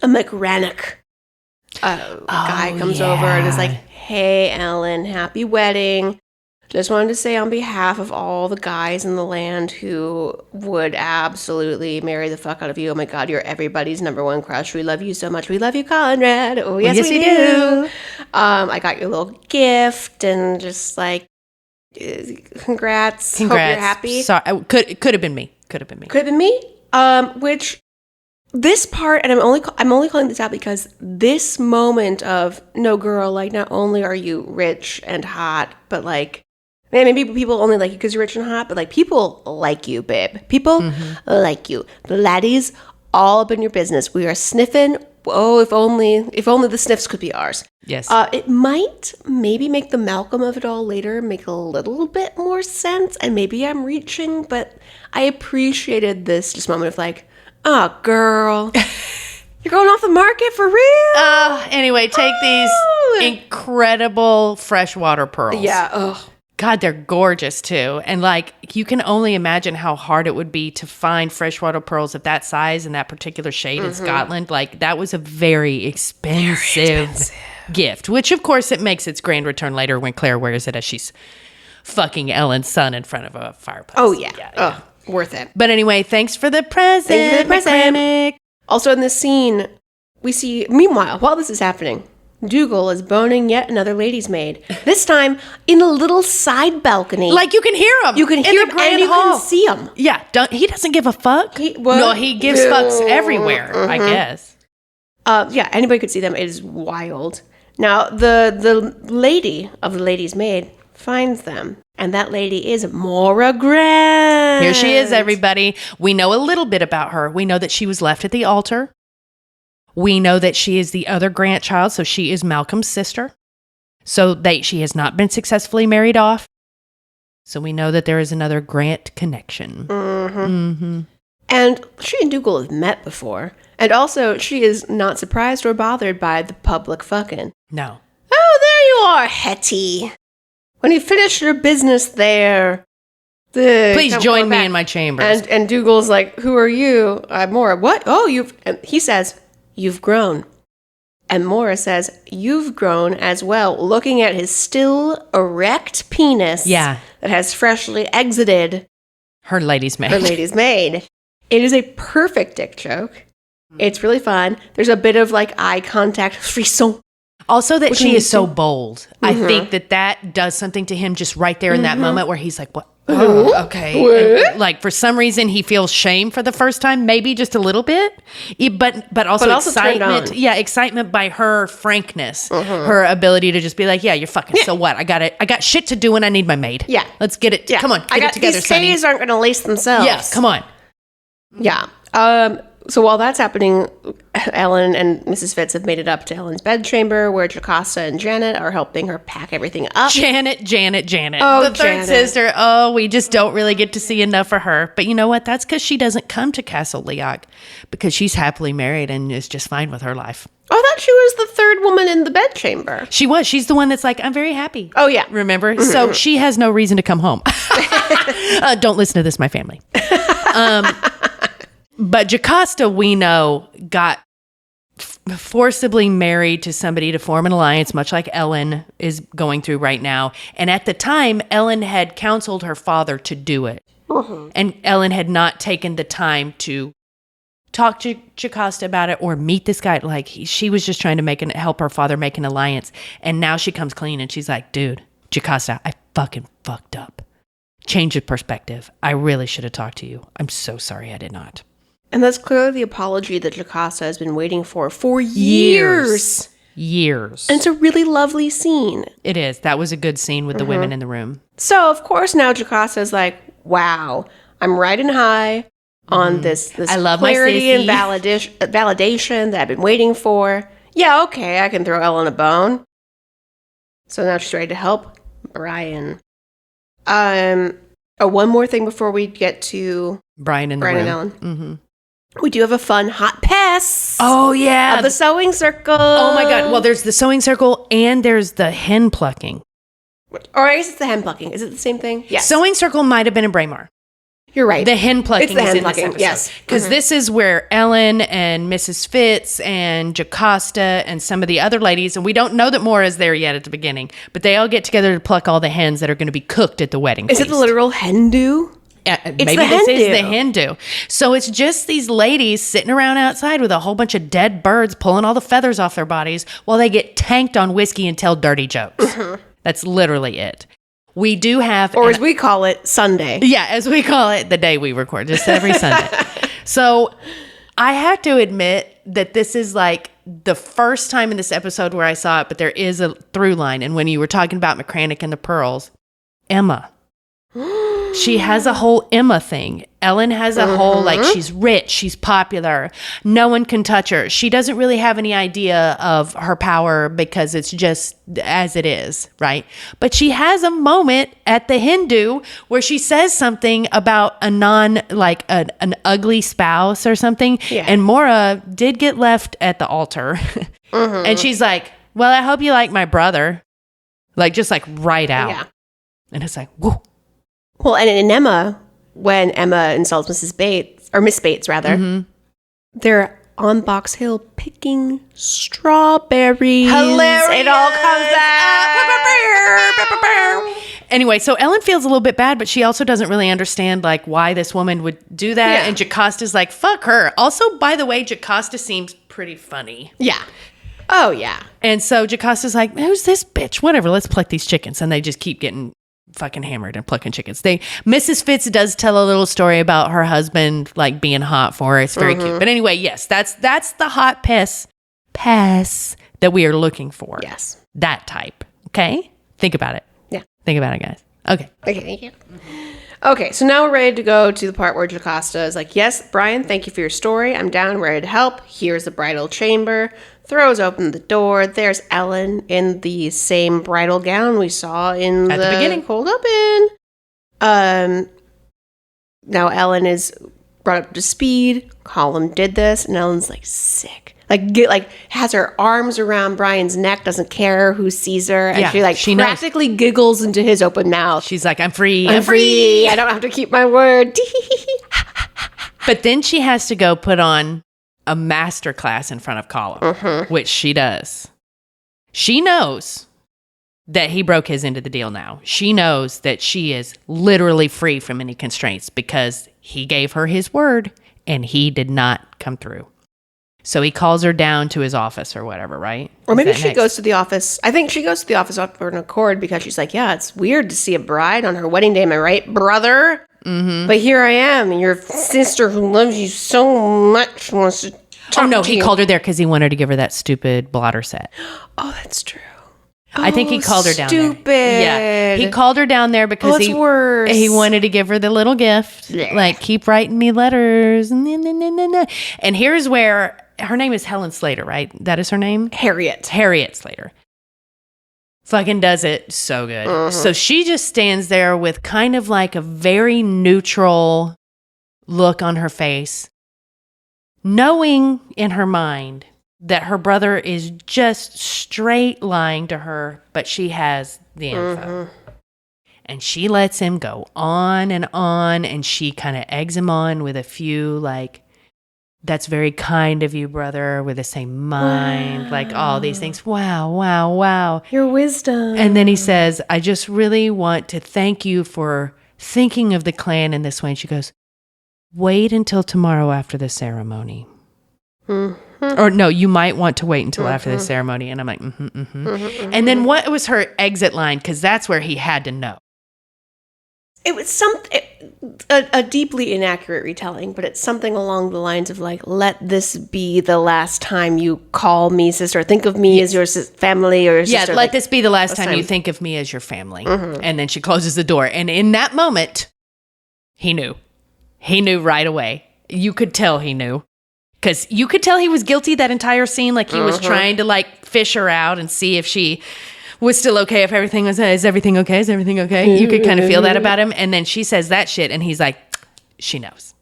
S3: a McRannock guy comes over and is like, hey, Ellen, happy wedding. Just wanted to say on behalf of all the guys in the land who would absolutely marry the fuck out of you. Oh my God, you're everybody's number one crush. We love you so much. We love you, Conrad. Oh, yes, we do. I got your little gift and just like, congrats. Hope you're happy.
S2: Sorry, could have been me. Could have been me.
S3: Which this part, and I'm only calling this out because this moment of, no girl, like, not only are you rich and hot, but like, man, maybe people only like you because you're rich and hot, but like, people like you, babe. People like you. The laddies all up in your business. We are sniffing. Oh, if only the sniffs could be ours.
S2: Yes.
S3: It might maybe make the Malcolm of it all later make a little bit more sense, and maybe I'm reaching, but I appreciated this just moment of like, oh, girl, you're going off the market for real?
S2: Anyway, take these incredible freshwater pearls.
S3: Yeah. Oh.
S2: God, they're gorgeous too. And like, you can only imagine how hard it would be to find freshwater pearls of that size and that particular shade in Scotland. Like, that was a very expensive gift, which of course it makes its grand return later when Claire wears it as she's fucking Ellen's son in front of a fireplace.
S3: Oh, yeah. Oh, worth it.
S2: But anyway, thanks for the present.
S3: Thank you for the present. Also in this scene, we see, meanwhile, while this is happening, Dougal is boning yet another lady's maid. This time in a little side balcony.
S2: Like, you can hear him.
S3: You can hear him and you can see him.
S2: Yeah, he doesn't give a fuck. No, he gives fucks everywhere, I guess.
S3: Yeah, anybody could see them. It is wild. Now, the lady of the lady's maid finds them. And that lady is MAURA GRANT.
S2: Here she is, everybody. We know a little bit about her. We know that she was left at the altar. We know that she is the other Grant child, so she is Malcolm's sister. So she has not been successfully married off. So we know that there is another Grant connection.
S3: And she and Dougal have met before. And also, she is not surprised or bothered by the public fucking.
S2: No.
S3: Oh, there you are, Hetty. When you finish your business there,
S2: please join me in my chambers.
S3: And Dougal's like, who are you? MAURA. What? Oh, and he says, you've grown. And MAURA says, you've grown as well, looking at his still erect penis.
S2: Yeah.
S3: That has freshly exited
S2: her lady's maid.
S3: It is a perfect dick joke. It's really fun. There's a bit of like eye contact, frisson.
S2: Also that she is so bold. I think that does something to him just right there in that moment where he's like, what? Oh, okay. And, like, for some reason, he feels shame for the first time, maybe just a little bit, but also excitement. Yeah, excitement by her frankness, her ability to just be like, yeah, you're fucking, so what? I got shit to do and I need my maid.
S3: Yeah.
S2: Let's get it. Yeah. Come on, get it together,
S3: these Ks aren't going to lace themselves.
S2: Yes, come on.
S3: Yeah. So while that's happening, Ellen and Mrs. Fitz have made it up to Ellen's bedchamber where Jocasta and Janet are helping her pack everything up.
S2: Janet.
S3: Oh,
S2: the third sister. Oh, we just don't really get to see enough of her. But you know what? That's because she doesn't come to Castle Leoch because she's happily married and is just fine with her life.
S3: Oh, I thought she was the third woman in the bedchamber.
S2: She was. She's the one that's like, I'm very happy.
S3: Oh, yeah.
S2: Remember? So she has no reason to come home. Don't listen to this, my family. But Jocasta, we know, got forcibly married to somebody to form an alliance, much like Ellen is going through right now. And at the time, Ellen had counseled her father to do it. And Ellen had not taken the time to talk to Jocasta about it or meet this guy. Like, she was just trying to help her father make an alliance. And now she comes clean and she's like, dude, Jocasta, I fucking fucked up. Change of perspective. I really should have talked to you. I'm so sorry I did not.
S3: And that's clearly the apology that Jocasta has been waiting for years.
S2: Years.
S3: And it's a really lovely scene.
S2: It is. That was a good scene with the women in the room.
S3: So, of course, now Jocasta is like, wow, I'm riding high on this
S2: I love
S3: clarity and
S2: my
S3: validation that I've been waiting for. Yeah, okay, I can throw Ellen a bone. So now she's ready to help Brian. One more thing before we get to
S2: Brian and
S3: Ellen.
S2: Mm-hmm.
S3: We do have a fun hot pass.
S2: Oh, yeah.
S3: Of the sewing circle.
S2: Oh, my God. Well, there's the sewing circle and there's the hen plucking.
S3: Or I guess it's the hen plucking. Is it the same thing? Yes.
S2: Sewing circle might have been in Braemar.
S3: You're right.
S2: The hen plucking
S3: it's the hen
S2: is in
S3: plucking,
S2: this episode.
S3: yes.
S2: Because this is where Ellen and Mrs. Fitz and Jocasta and some of the other ladies, and we don't know that MAURA's there yet at the beginning, but they all get together to pluck all the hens that are going to be cooked at the wedding
S3: feast. Is it the literal hen do?
S2: Maybe this is the hen do. So it's just these ladies sitting around outside with a whole bunch of dead birds pulling all the feathers off their bodies while they get tanked on whiskey and tell dirty jokes. That's literally it. We do have...
S3: Or as we call it, Sunday.
S2: Yeah, as we call it, the day we record, just every Sunday. So I have to admit that this is like the first time in this episode where I saw it, but there is a through line. And when you were talking about McCranach and the pearls, Emma. She has a whole Emma thing. Ellen has a whole, like, she's rich, she's popular, no one can touch her. She doesn't really have any idea of her power because it's just as it is, right? But she has a moment at the Hindu where she says something about a an ugly spouse or something. Yeah. And MAURA did get left at the altar. And she's like, well, I hope you like my brother. Like, just like right out. Yeah. And it's like, whoa.
S3: Well, and in Emma, when Emma insults Mrs. Bates, or Miss Bates, rather, they're on Box Hill picking strawberries.
S2: Hilarious.
S3: It all comes back.
S2: Anyway, so Ellen feels a little bit bad, but she also doesn't really understand, like, why this woman would do that. Yeah. And Jocasta's like, fuck her. Also, by the way, Jocasta seems pretty funny.
S3: Yeah. Oh, yeah.
S2: And so Jocasta's like, who's this bitch? Whatever, let's pluck these chickens. And they just keep getting fucking hammered and plucking chickens. Mrs. Fitz does tell a little story about her husband like being hot for her. It's very cute. But anyway, yes, that's the hot pass that we are looking for.
S3: Yes.
S2: That type. Okay? Think about it.
S3: Yeah.
S2: Think about it, guys. Okay.
S3: Okay, thank you. Okay, so now we're ready to go to the part where Jocasta is like, yes, Brian, thank you for your story. I'm down, ready to help. Here's the bridal chamber. Throws open the door. There's Ellen in the same bridal gown we saw in
S2: At the beginning.
S3: Cold Open. Now Ellen is brought up to speed. Colum did this, and Ellen's like sick. Has her arms around Brian's neck, doesn't care who sees her, and she practically giggles into his open mouth.
S2: She's like, I'm free.
S3: I'm free. I don't have to keep my word.
S2: But then she has to go put on a master class in front of Colum, which she does. She knows that he broke his end of the deal now. She knows that she is literally free from any constraints because he gave her his word and he did not come through. So he calls her down to his office or whatever, right?
S3: Or maybe she goes to the office. I think she goes to the office of her own accord because she's like, yeah, it's weird to see a bride on her wedding day. Am I right, brother? Mm-hmm. But here I am, your sister who loves you so much wants to talk to you.
S2: He called her there because he wanted to give her that stupid blotter set.
S3: Oh, that's true.
S2: I think he called her down there.
S3: Stupid.
S2: Yeah. He called her down there because
S3: he
S2: wanted to give her the little gift.
S3: Yeah.
S2: Like, keep writing me letters. And here's where her name is Helen Slater, right? That is her name?
S3: Harriet
S2: Slater. Fucking does it so good. So she just stands there with kind of like a very neutral look on her face, knowing in her mind that her brother is just straight lying to her, but she has the info. And she lets him go on, and she kind of eggs him on with a few, like, that's very kind of you, brother, with the same mind, like all these things. Wow.
S3: Your wisdom.
S2: And then he says, I just really want to thank you for thinking of the clan in this way. And she goes, wait until tomorrow after the ceremony. Or no, you might want to wait until after the ceremony. And I'm like, And then what was her exit line? Because that's where he had to know.
S3: It was a deeply inaccurate retelling, but it's something along the lines of like, let this be the last time you call me sister. Think of me as your family or your sister.
S2: Yeah, let this be the last time you think of me as your family. And then she closes the door. And in that moment, he knew. He knew right away. You could tell he knew. Because you could tell he was guilty that entire scene. Like he was trying to like fish her out and see if she was still okay, if everything was, is everything okay? Is everything okay? You could kind of feel that about him. And then she says that shit and he's like, she knows.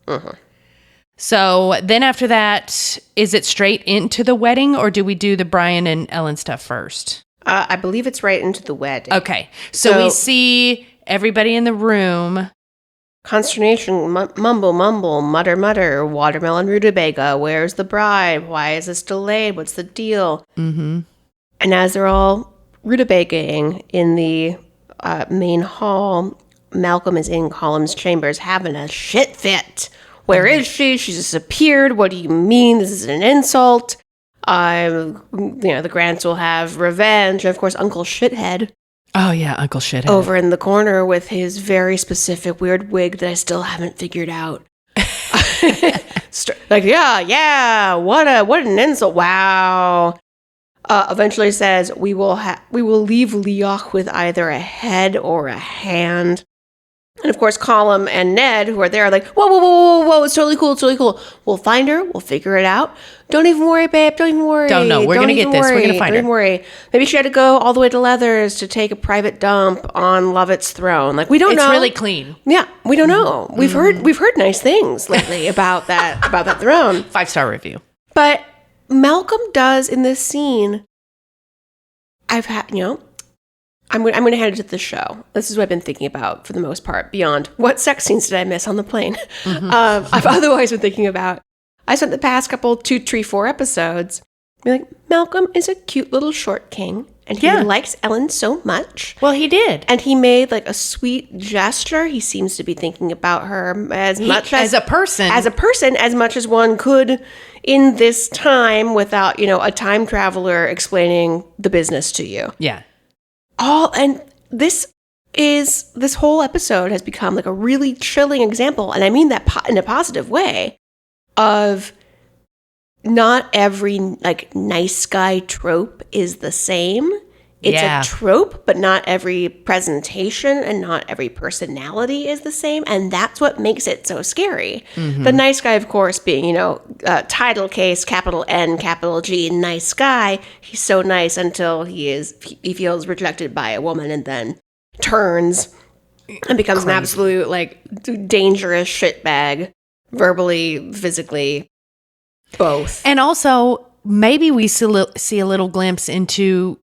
S2: So then after that, is it straight into the wedding or do we do the Brian and Ellen stuff first?
S3: I believe it's right into the wedding.
S2: Okay. So we see everybody in the room.
S3: Consternation, mumble, mutter, watermelon rutabaga, where's the bride? Why is this delayed? What's the deal? And as they're all rutabagaing in the main hall, Malcolm is in Colum's chambers having a shit fit. Where is she? She's disappeared. What do you mean? This is an insult. The Grants will have revenge. And of course, Uncle Shithead.
S2: Oh, yeah, Uncle Shithead.
S3: Over in the corner with his very specific weird wig that I still haven't figured out. Like, yeah, what an insult. Wow. Eventually says, we will leave Leoch with either a head or a hand. And of course, Colum and Ned, who are there, are like, whoa, it's totally cool. We'll find her. We'll figure it out. Don't even worry, babe. Don't even worry.
S2: Don't know. We're going to get this. We're going to find her.
S3: Don't even worry. Maybe she had to go all the way to Leathers to take a private dump on Lovett's throne. Like, we don't know.
S2: It's really clean.
S3: Yeah, we don't know. We've heard nice things lately about that throne.
S2: 5-star review.
S3: But Malcolm does in this scene. I'm going to hand it to the show. This is what I've been thinking about for the most part, beyond what sex scenes did I miss on the plane. I've otherwise been thinking about, I spent the past couple 2, 3, 4 episodes being like, Malcolm is a cute little short king, and he likes Ellen so much.
S2: Well, he did.
S3: And he made like a sweet gesture. He seems to be thinking about her as much as
S2: a person.
S3: As a person, as much as one could in this time without, a time traveler explaining the business to you.
S2: Yeah.
S3: And this whole episode has become like a really chilling example, and I mean that in a positive way, of not every like nice guy trope is the same. It's a trope, but not every presentation and not every personality is the same, and that's what makes it so scary. Mm-hmm. The nice guy, of course, being, title case, capital N, capital G, nice guy. He's so nice until he feels rejected by a woman and then turns and becomes an absolute, like, dangerous shitbag, verbally, physically, both.
S2: And also, maybe we see a little glimpse into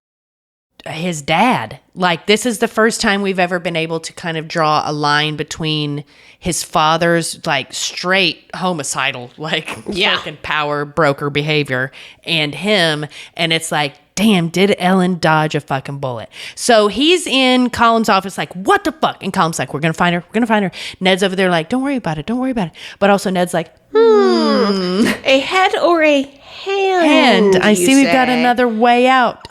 S2: his dad. Like, this is the first time we've ever been able to kind of draw a line between his father's, like, straight homicidal, like, fucking power broker behavior and him. And it's like, damn, did Ellen dodge a fucking bullet? So he's in Colum's office like, what the fuck? And Colum's like, we're going to find her. We're going to find her. Ned's over there like, don't worry about it. Don't worry about it. But also Ned's like,
S3: A head or a hand?
S2: I see we've got another way out.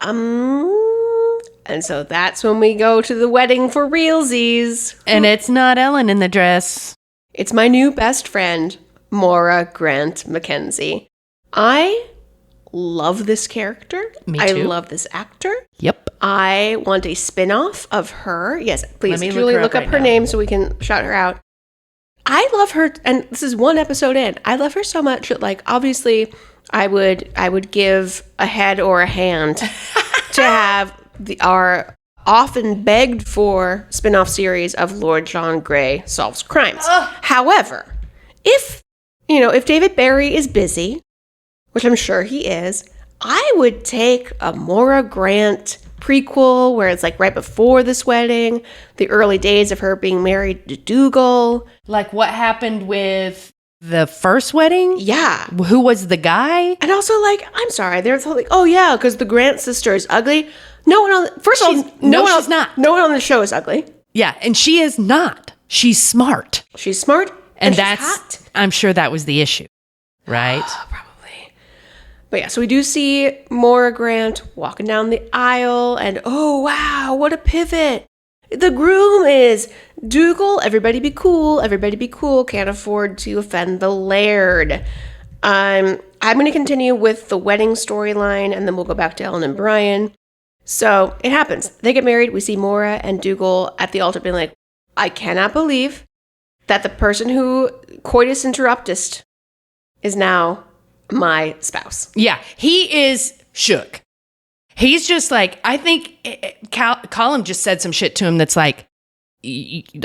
S3: And so that's when we go to the wedding for realsies.
S2: And it's not Ellen in the dress.
S3: It's my new best friend, MAURA GRANT MACKENZIE. I love this character.
S2: Me too.
S3: I love this actor.
S2: Yep.
S3: I want a spin-off of her. Yes, please, Julie, look up her
S2: now.
S3: Name so we can shout her out. I love her, and this is one episode in. I love her so much that, like, obviously, I would give a head or a hand to have our often begged for spin-off series of Lord John Grey Solves Crimes. However, if David Barry is busy, which I'm sure he is, I would take a MAURA GRANT prequel where it's like right before this wedding, the early days of her being married to Dougal.
S2: Like what happened with the first wedding?
S3: Yeah.
S2: Who was the guy?
S3: And also, like, I'm sorry, there's like, oh yeah, because the Grant sister is ugly. No one on she's
S2: not.
S3: No one on the show is ugly.
S2: Yeah, and she is not. She's smart.
S3: She's smart, and that's she's hot.
S2: I'm sure that was the issue, right?
S3: Probably. But yeah, so we do see MAURA GRANT walking down the aisle, and oh wow, what a pivot! The groom is Dougal. Everybody be cool. Everybody be cool. Can't afford to offend the laird. I'm going to continue with the wedding storyline, and then we'll go back to Ellen and Brian. So it happens. They get married. We see MAURA and Dougal at the altar being like, I cannot believe that the person who coitus interruptus is now my spouse.
S2: Yeah, he is shook. He's just like, I think Colin just said some shit to him that's like,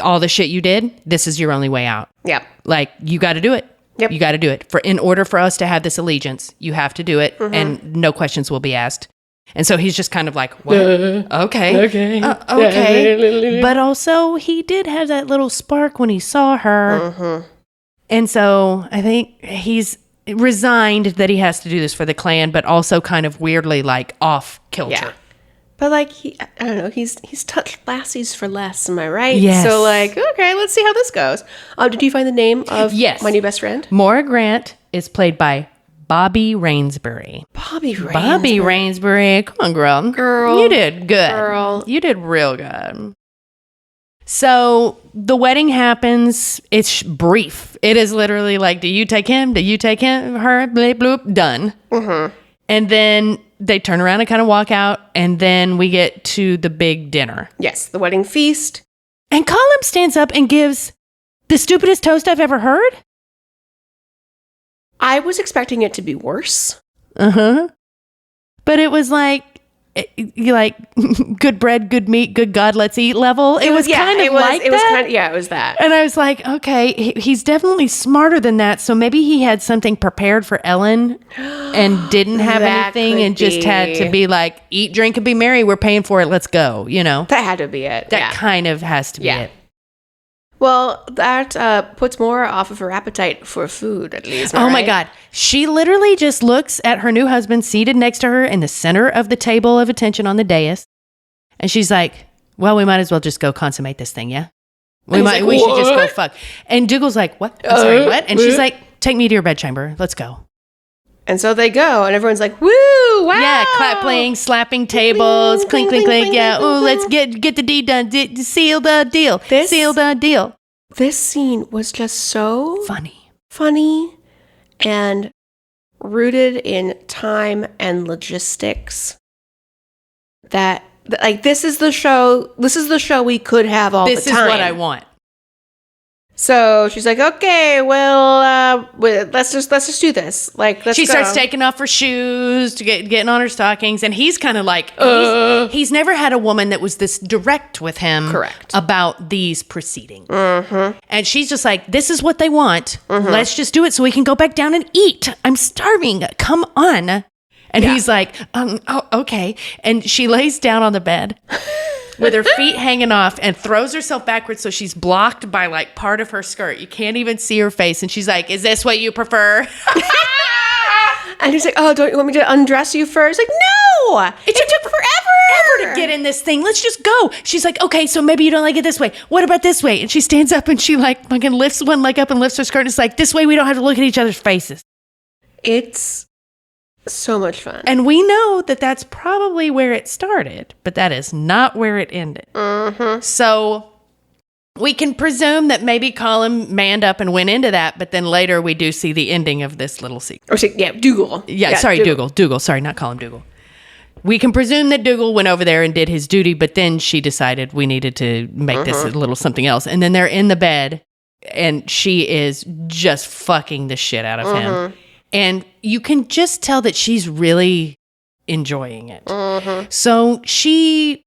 S2: all the shit you did, this is your only way out.
S3: Yep.
S2: Like, you got to do it.
S3: Yep.
S2: You got to do it. In order for us to have this allegiance, you have to do it, and no questions will be asked. And so he's just kind of like, what? Okay. Okay. But also, he did have that little spark when he saw her. Mm-hmm. And so I think he's resigned that he has to do this for the clan, but also kind of weirdly like off kilter. Yeah.
S3: But like, I don't know, he's touched lassies for less, am I right?
S2: Yes.
S3: So like, okay, let's see how this goes. Did you find the name of my new best friend?
S2: MAURA GRANT is played by Bobby Rainsbury.
S3: Bobby
S2: Rainsbury. Come on, girl. You did good. You did real good. So the wedding happens. It's brief. It is literally like, do you take him? Do you take him? Her? Bleep, bloop. Done. Mm-hmm. And then they turn around and kind of walk out. And then we get to the big dinner.
S3: Yes, the wedding feast.
S2: And Colin stands up and gives the stupidest toast I've ever heard.
S3: I was expecting it to be worse.
S2: Uh-huh. But it was like good bread, good meat, good God, let's eat level. It was kind of like that.
S3: It was that.
S2: And I was like, okay, he's definitely smarter than that. So maybe he had something prepared for Ellen and didn't have anything and just had to be like, eat, drink, and be merry. We're paying for it. Let's go, you know?
S3: That had to be it.
S2: That kind of has to be it.
S3: Well, that puts Maura off of her appetite for food, at least.
S2: Oh my God. She literally just looks at her new husband seated next to her in the center of the table of attention on the dais. And she's like, well, we might as well just go consummate this thing, yeah? We should just go fuck. And Dougal's like, what? I'm sorry, what? And she's like, take me to your bedchamber. Let's go.
S3: And so they go, and everyone's like, woo, wow.
S2: Yeah, clapping, slapping tables, clink, clink, clink. Yeah, oh, let's get the deed done. Seal the deal. Seal the deal.
S3: This scene was just so
S2: funny
S3: and rooted in time and logistics that, like, this is the show we could have all the time.
S2: This is what I want.
S3: So she's like, okay, well, let's just do this. Like, let's
S2: She
S3: go.
S2: starts taking off her shoes, getting on her stockings, and he's kind of like, he's never had a woman that was this direct with him about these proceedings. Mm-hmm. And she's just like, this is what they want. Mm-hmm. Let's just do it so we can go back down and eat. I'm starving. Come on. And he's like, oh, okay. And she lays down on the bed with her feet hanging off and throws herself backwards so she's blocked by like part of her skirt. You can't even see her face. And she's like, is this what you prefer?
S3: And he's like, oh, don't you want me to undress you first? Like, no! It took forever
S2: to get in this thing. Let's just go. She's like, okay, so maybe you don't like it this way. What about this way? And she stands up and she like fucking lifts one leg up and lifts her skirt. And it's like, this way we don't have to look at each other's faces.
S3: It's so much fun.
S2: And we know that that's probably where it started, but that is not where it ended. Mm-hmm. So we can presume that maybe Colin manned up and went into that, but then later we do see the ending of this little sequence.
S3: Dougal.
S2: Dougal. Sorry, not Colin, Dougal. We can presume that Dougal went over there and did his duty, but then she decided we needed to make this a little something else. And then they're in the bed, and she is just fucking the shit out of him. And you can just tell that she's really enjoying it. Mm-hmm. So she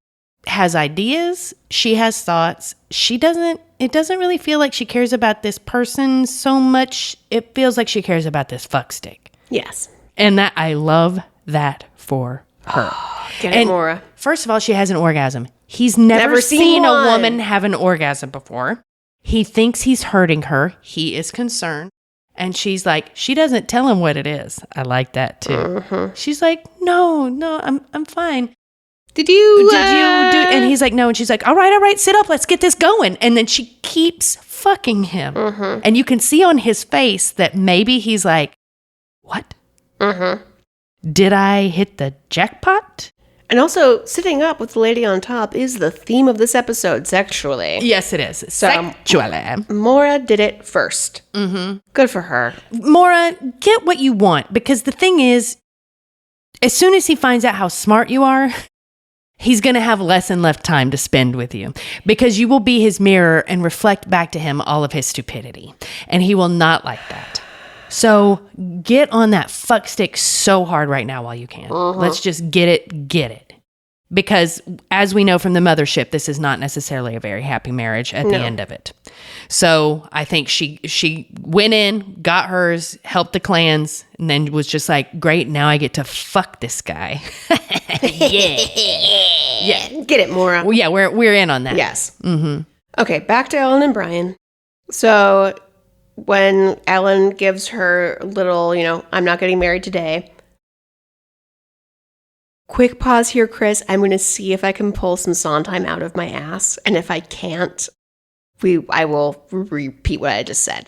S2: has ideas. She has thoughts. It doesn't really feel like she cares about this person so much. It feels like she cares about this fuckstick.
S3: Yes.
S2: And that I love that for her.
S3: Get it, Maura.
S2: First of all, she has an orgasm. He's never seen a woman have an orgasm before. He thinks he's hurting her. He is concerned. And she's like, she doesn't tell him what it is. I like that too. Mm-hmm. She's like, no, I'm fine.
S3: Did you do?
S2: And he's like, no. And she's like, all right, sit up. Let's get this going. And then she keeps fucking him. Mm-hmm. And you can see on his face that maybe he's like, what? Mm-hmm. Did I hit the jackpot?
S3: And also, sitting up with the lady on top is the theme of this episode, sexually.
S2: Yes, it is. Sexually.
S3: Maura did it first. Mm-hmm. Good for her.
S2: Maura, get what you want. Because the thing is, as soon as he finds out how smart you are, he's going to have less and less time to spend with you. Because you will be his mirror and reflect back to him all of his stupidity. And he will not like that. So get on that fuck stick so hard right now while you can. Uh-huh. Let's just get it. Because as we know from the mothership, this is not necessarily a very happy marriage at the end of it. So I think she went in, got hers, helped the clans, and then was just like, great, now I get to fuck this guy. Yeah.
S3: Get it, Maura.
S2: Well, yeah, we're in on that.
S3: Yes. Mm-hmm. Okay, back to Ellen and Brian. So when Ellen gives her little, I'm not getting married today. Quick pause here, Chris. I'm going to see if I can pull some Sondheim out of my ass. And if I can't, I will repeat what I just said.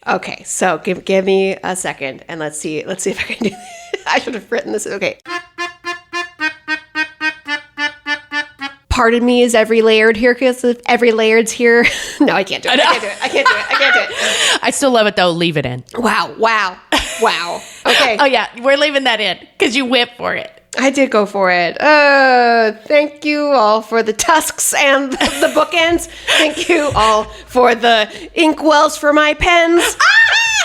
S3: Okay, so give me a second and let's see if I can do it. I should have written this. Okay. Pardon me, is every layered here? Because if every layered's here. No, I can't do it. I can't do it.
S2: I still love it though. Leave it in.
S3: Wow. Okay.
S2: Oh yeah, we're leaving that in because you went for it.
S3: I did go for it. Thank you all for the tusks and the bookends. Thank you all for the inkwells for my pens.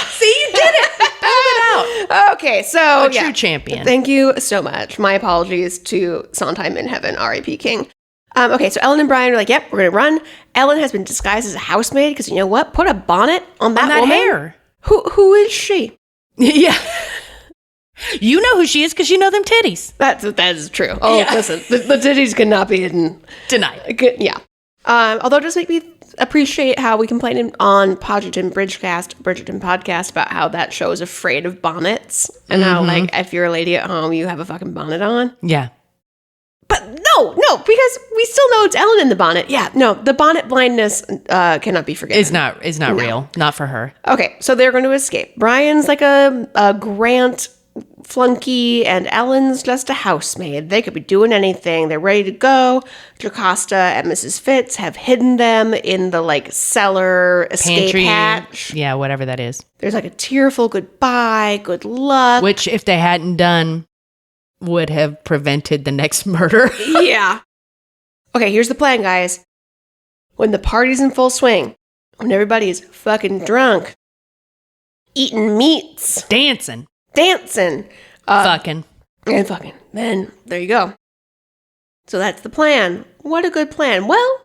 S2: See, you did it. You pulled it out.
S3: Okay, so
S2: true champion.
S3: Thank you so much. My apologies to Sondheim in Heaven, R.I.P. King. Okay, so Ellen and Brian are like, yep, we're going to run. Ellen has been disguised as a housemaid because you know what? Put a bonnet on that woman.
S2: Hair.
S3: Who is she?
S2: Yeah. You know who she is because you know them titties.
S3: That is true. Oh, yeah. Listen, the titties cannot be hidden.
S2: Denied.
S3: Yeah. Although it does make me appreciate how we complained on Bridgerton podcast about how that show is afraid of bonnets and how, like, if you're a lady at home, you have a fucking bonnet on.
S2: Yeah.
S3: But no, because we still know it's Ellen in the bonnet. Yeah, no, the bonnet blindness cannot be forgiven.
S2: Is not real. Not for her.
S3: Okay, so they're going to escape. Brian's like a Grant flunky, and Ellen's just a housemaid. They could be doing anything. They're ready to go. Jocasta and Mrs. Fitz have hidden them in the, like, cellar escape
S2: Pantry.
S3: hatch.
S2: Yeah, whatever that is.
S3: There's like a tearful goodbye, good luck.
S2: Which, if they hadn't done, would have prevented the next murder.
S3: Yeah. Okay, here's the plan, guys. When the party's in full swing, when everybody's fucking drunk, eating meats,
S2: Dancing.
S3: fucking, then there you go. So that's the plan. What a good plan. Well,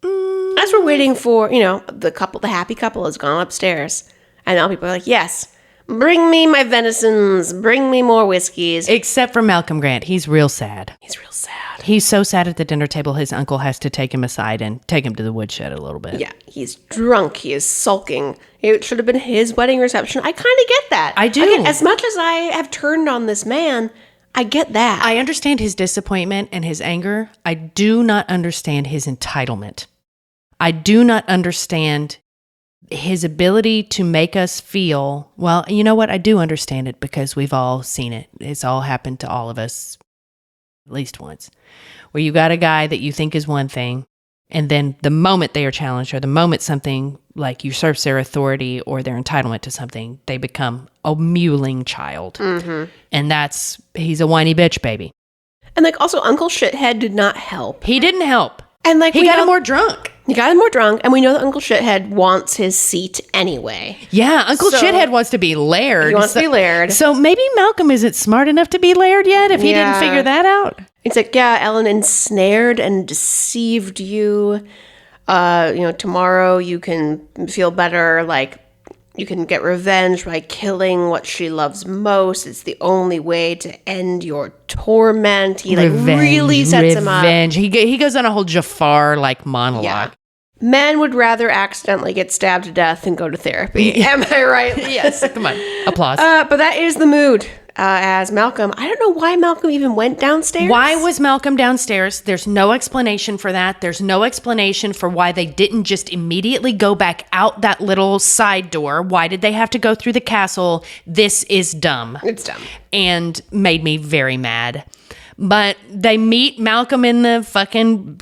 S3: as we're waiting for, the happy couple has gone upstairs, and now people are like, yes, bring me my venisons, bring me more whiskeys.
S2: Except for Malcolm Grant. He's real sad. He's so sad at the dinner table, his uncle has to take him aside and take him to the woodshed a little bit.
S3: Yeah, he's drunk. He is sulking. It should have been his wedding reception. I kind of get that.
S2: I do.
S3: Again, as much as I have turned on this man, I get that.
S2: I understand his disappointment and his anger. I do not understand his entitlement. I do not understand his ability to make us feel, well, you know what? I do understand it because we've all seen it. It's all happened to all of us at least once, where you got a guy that you think is one thing, and then the moment they are challenged or the moment something like usurps their authority or their entitlement to something, they become a mewling child. Mm-hmm. And he's a whiny bitch baby.
S3: And like also Uncle Shithead did not help.
S2: He didn't help.
S3: And like
S2: he got him more drunk.
S3: He got him more drunk, and we know that Uncle Shithead wants his seat anyway.
S2: Yeah, Uncle Shithead wants to be Laird.
S3: He wants to be Laird.
S2: So maybe Malcolm isn't smart enough to be Laird yet if he didn't figure that out.
S3: It's like, yeah, Ellen ensnared and deceived you. Tomorrow you can feel better, like you can get revenge by killing what she loves most. It's the only way to end your torment. He really sets him up.
S2: He goes on a whole Jafar monologue. Yeah.
S3: Men would rather accidentally get stabbed to death than go to therapy. Am I right?
S2: Yes. Come on. Applause.
S3: But that is the mood. As Malcolm, I don't know why Malcolm even went downstairs.
S2: Why was Malcolm downstairs? There's no explanation for that. There's no explanation for why they didn't just immediately go back out that little side door. Why did they have to go through the castle? This is dumb.
S3: It's dumb.
S2: And made me very mad. But they meet Malcolm in the fucking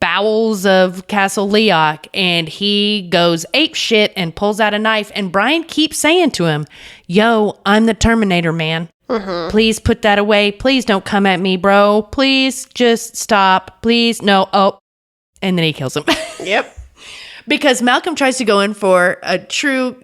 S2: bowels of Castle Leoch, and he goes ape shit and pulls out a knife, and Brian keeps saying to him, yo, I'm the Terminator, man. Mm-hmm. Please put that away. Please don't come at me, bro. Please just stop. Please. No. Oh. And then he kills him.
S3: Yep.
S2: Because Malcolm tries to go in for a true,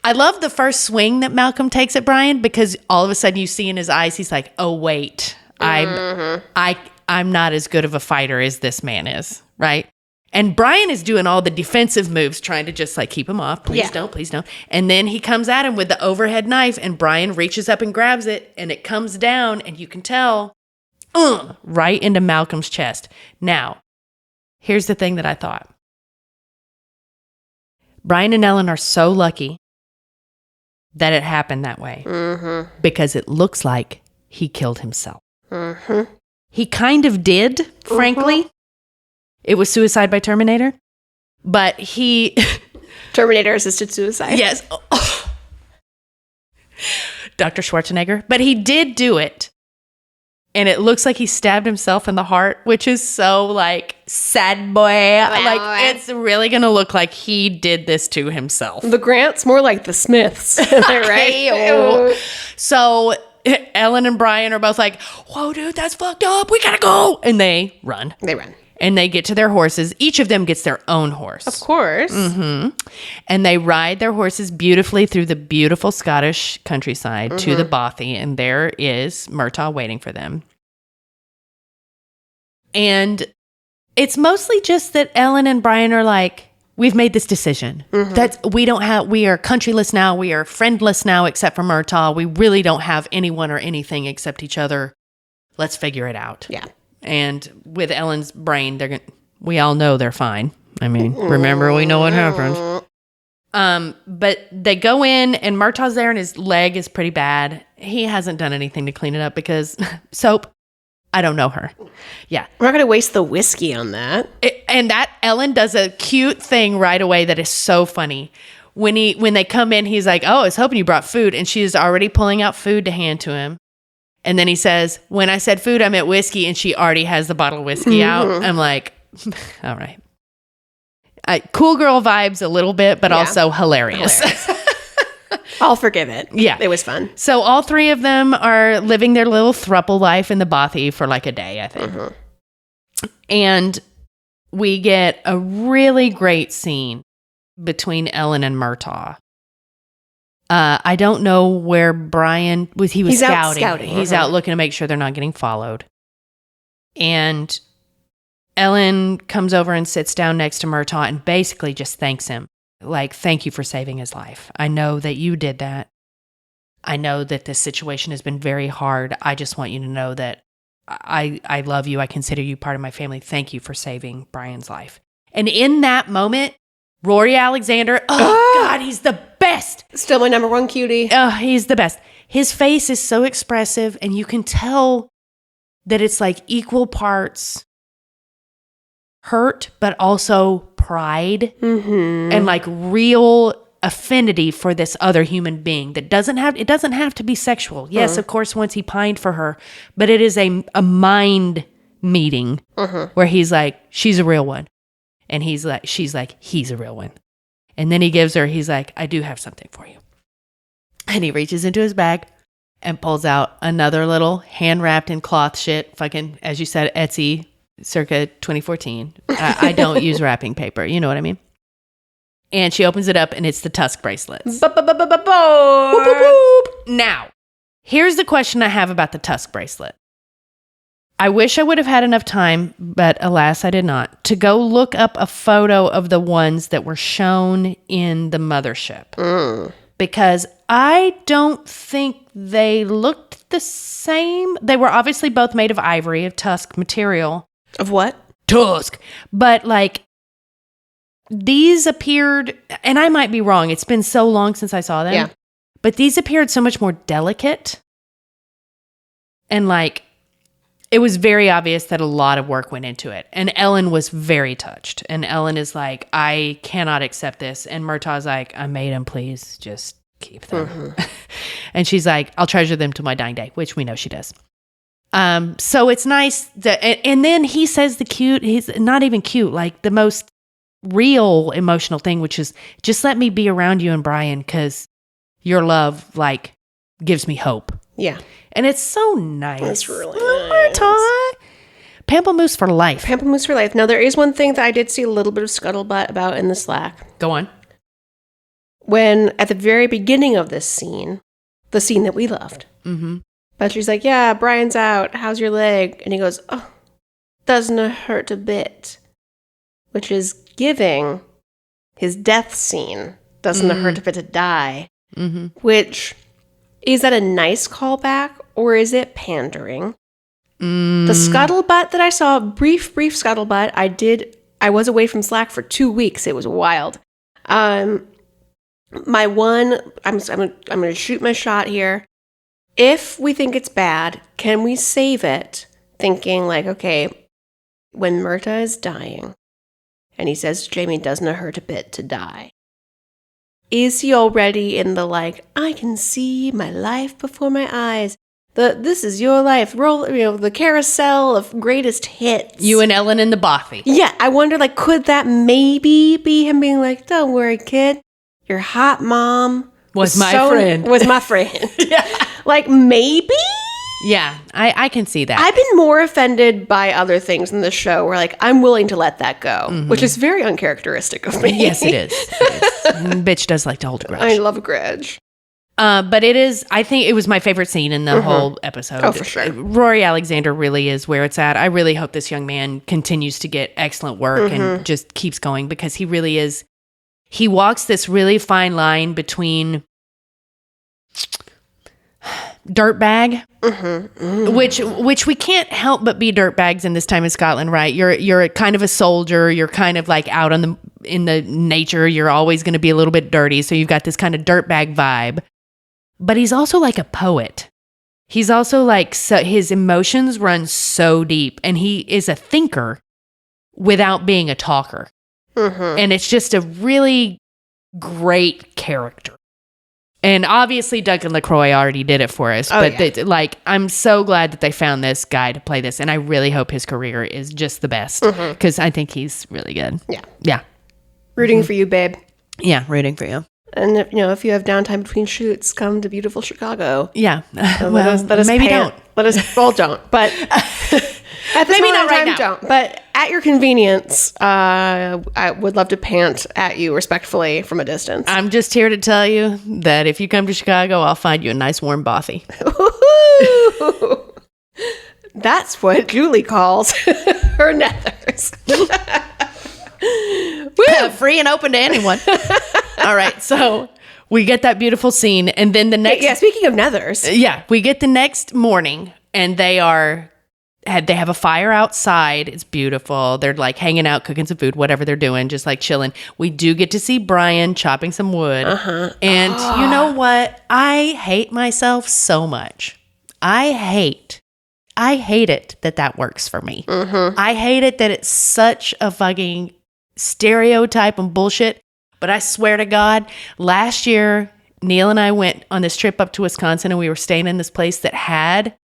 S2: I love the first swing that Malcolm takes at Brian, because all of a sudden you see in his eyes, he's like, oh, wait, I'm not as good of a fighter as this man is, right? And Brian is doing all the defensive moves, trying to just keep him off. Please don't. And then he comes at him with the overhead knife, and Brian reaches up and grabs it, and it comes down, and you can tell, right into Malcolm's chest. Now, here's the thing that I thought. Brian and Ellen are so lucky that it happened that way, because it looks like he killed himself. Mm-hmm. He kind of did, frankly. It was suicide by Terminator. But he...
S3: Terminator-assisted suicide.
S2: Yes. Dr. Schwarzenegger. But he did do it. And it looks like he stabbed himself in the heart, which is so, sad boy. It's really going to look like he did this to himself.
S3: The Grant's more like the Smiths. Right?
S2: So... Ellen and Brian are both like, whoa, dude, that's fucked up. We gotta go. And they run. And they get to their horses. Each of them gets their own horse.
S3: Of course.
S2: Mm-hmm. And they ride their horses beautifully through the beautiful Scottish countryside to the bothy. And there is Murtaugh waiting for them. And it's mostly just that Ellen and Brian are like, we've made this decision. We are countryless now. We are friendless now, except for Murtaugh. We really don't have anyone or anything except each other. Let's figure it out.
S3: Yeah.
S2: And with Ellen's brain, we all know they're fine. I mean, remember, we know what happens. But they go in and Murtaugh's there and his leg is pretty bad. He hasn't done anything to clean it up because soap, I don't know her. Yeah.
S3: We're not going to waste the whiskey on that.
S2: And that Ellen does a cute thing right away that is so funny. When they come in, he's like, oh, I was hoping you brought food. And she is already pulling out food to hand to him. And then he says, when I said food, I meant whiskey. And she already has the bottle of whiskey out. I'm like, all right. Cool girl vibes a little bit, but also hilarious.
S3: I'll forgive it.
S2: Yeah.
S3: It was fun.
S2: So all three of them are living their little throuple life in the bothy for like a day, I think. And we get a really great scene between Ellen and Murtaugh. I don't know where Brian was. He was scouting. He's out looking to make sure they're not getting followed. And Ellen comes over and sits down next to Murtaugh and basically just thanks him. Like, thank you for saving his life. I know that you did that. I know that this situation has been very hard. I just want you to know that I love you. I consider you part of my family. Thank you for saving Brian's life. And in that moment, Rory Alexander, God, he's the best.
S3: Still my number one cutie.
S2: Oh, he's the best. His face is so expressive, and you can tell that it's like equal parts hurt, but also pride and like real affinity for this other human being that doesn't have to be sexual. Yes, of course, once he pined for her, but it is a mind meeting where he's like, she's a real one. And she's like, he's a real one. And then he's like, I do have something for you. And he reaches into his bag and pulls out another little hand wrapped in cloth shit, fucking, as you said, Etsy, circa 2014. I don't use wrapping paper. You know what I mean? And she opens it up and it's the Tusk bracelets. Now, here's the question I have about the Tusk bracelet. I wish I would have had enough time, but alas, I did not, to go look up a photo of the ones that were shown in the mothership. Because I don't think they looked the same. They were obviously both made of ivory, of Tusk material.
S3: Of what?
S2: Tusk. But like, these appeared, and I might be wrong, it's been so long since I saw them. Yeah. But these appeared so much more delicate. And like, it was very obvious that a lot of work went into it. And Ellen was very touched. And Ellen is like, I cannot accept this. And Murtaugh's like, I made them, please just keep them. And she's like, I'll treasure them to my dying day, which we know she does. So it's nice that, and then he says he's not even cute, like the most real emotional thing, which is just let me be around you and Brian because your love like gives me hope. Yeah. And it's so nice.
S3: It's really nice.
S2: Pamplemousse for life.
S3: Pamplemousse for life. Now, there is one thing that I did see a little bit of scuttlebutt about in the Slack.
S2: Go on.
S3: When, at the very beginning of this scene, the scene that we loved, but she's like, yeah, Brian's out. How's your leg? And he goes, oh, doesn't it hurt a bit? Which is giving his death scene, doesn't it hurt a bit to die? Which... is that a nice callback or is it pandering? The scuttlebutt that I saw, brief scuttlebutt, I was away from Slack for 2 weeks. It was wild. I'm going to shoot my shot here. If we think it's bad, can we save it thinking like, okay, when Murtaugh is dying and he says, Jamie, doesn't it hurt a bit to die? Is he already in the like, I can see my life before my eyes. This is your life. Roll, the carousel of greatest hits.
S2: You and Ellen in the bothy.
S3: Yeah, I wonder, like, could that maybe be him being like, don't worry, kid. Your hot mom
S2: was my friend.
S3: Was my friend. Yeah. Like, maybe?
S2: Yeah, I can see that.
S3: I've been more offended by other things in the show where, like, I'm willing to let that go, which is very uncharacteristic of me.
S2: Yes, it is. Bitch does like to hold a grudge.
S3: I love a grudge.
S2: But it is, I think it was my favorite scene in the whole episode.
S3: Oh, for sure.
S2: Rory Alexander really is where it's at. I really hope this young man continues to get excellent work and just keeps going because he really is, he walks this really fine line between dirtbag, which we can't help but be dirtbags in this time in Scotland, right? You're kind of a soldier. You're kind of like out in the nature. You're always going to be a little bit dirty. So you've got this kind of dirtbag vibe. But he's also like a poet. He's also like, so his emotions run so deep, and he is a thinker without being a talker. And it's just a really great character. And obviously Duncan LaCroix already did it for us, I'm so glad that they found this guy to play this, and I really hope his career is just the best, because I think he's really good. Yeah.
S3: Rooting for you, babe.
S2: Yeah, rooting for you.
S3: And if you have downtime between shoots, come to beautiful Chicago.
S2: Yeah.
S3: Let us
S2: maybe
S3: pay
S2: don't.
S3: It. Let us. Well, don't. But at this
S2: maybe
S3: moment
S2: not
S3: in
S2: right
S3: time,
S2: now.
S3: don't. But at your convenience, I would love to pant at you respectfully from a distance.
S2: I'm just here to tell you that if you come to Chicago, I'll find you a nice warm bothy.
S3: That's what Julie calls her nethers.
S2: Free and open to anyone. All right, so we get that beautiful scene, and then the next...
S3: Yeah, speaking of nethers.
S2: Yeah, we get the next morning, and they have a fire outside. It's beautiful. They're like hanging out, cooking some food, whatever they're doing, just like chilling. We do get to see Brian chopping some wood. And you know what? I hate myself so much. I hate it that works for me. I hate it that it's such a fucking stereotype and bullshit. But I swear to God, last year, Neil and I went on this trip up to Wisconsin, and we were staying in this place that had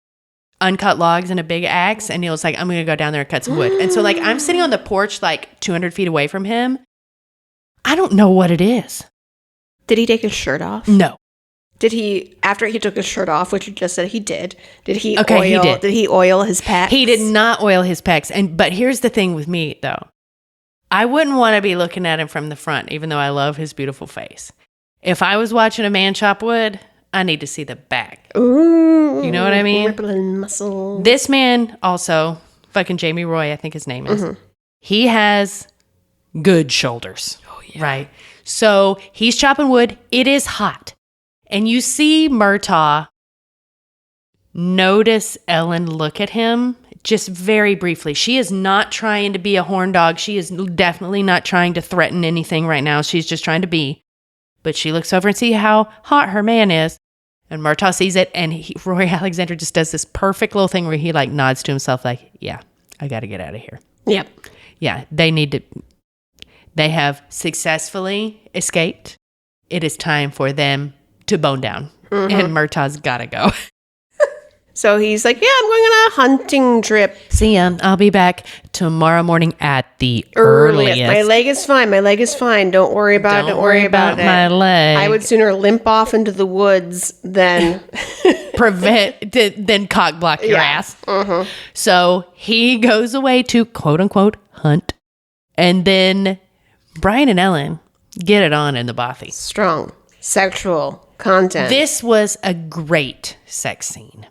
S2: uncut logs and a big axe. And Neil's like, I'm going to go down there and cut some wood. And so like, I'm sitting on the porch, like 200 feet away from him. I don't know what it is.
S3: Did he take his shirt off?
S2: No.
S3: Did he, after he took his shirt off, which you just said he did, did he oil his pecs?
S2: He did not oil his pecs. But here's the thing with me, though. I wouldn't want to be looking at him from the front, even though I love his beautiful face. If I was watching a man chop wood, I need to see the back.
S3: Ooh.
S2: You know what I mean?
S3: Rippling muscle.
S2: This man also, fucking Jamie Roy, I think his name is. He has good shoulders. Oh, yeah. Right? So he's chopping wood. It is hot. And you see Murtaugh notice Ellen look at him just very briefly. She is not trying to be a horn dog. She is definitely not trying to threaten anything right now. She's just trying to be. But she looks over and see how hot her man is. And Murtaugh sees it. And Roy Alexander just does this perfect little thing where he like nods to himself like, yeah, I got to get out of here.
S3: Yep.
S2: Yeah, they have successfully escaped. It is time for them to bone down. And Murtaugh's got to go.
S3: So he's like, yeah, I'm going on a hunting trip.
S2: See ya. I'll be back tomorrow morning at the earliest.
S3: My leg is fine. My leg is fine. Don't worry about it. Don't worry about it.
S2: My leg.
S3: I would sooner limp off into the woods than
S2: than cock block your ass. So he goes away to quote unquote hunt. And then Brian and Ellen get it on in the bothy.
S3: Strong sexual content.
S2: This was a great sex scene.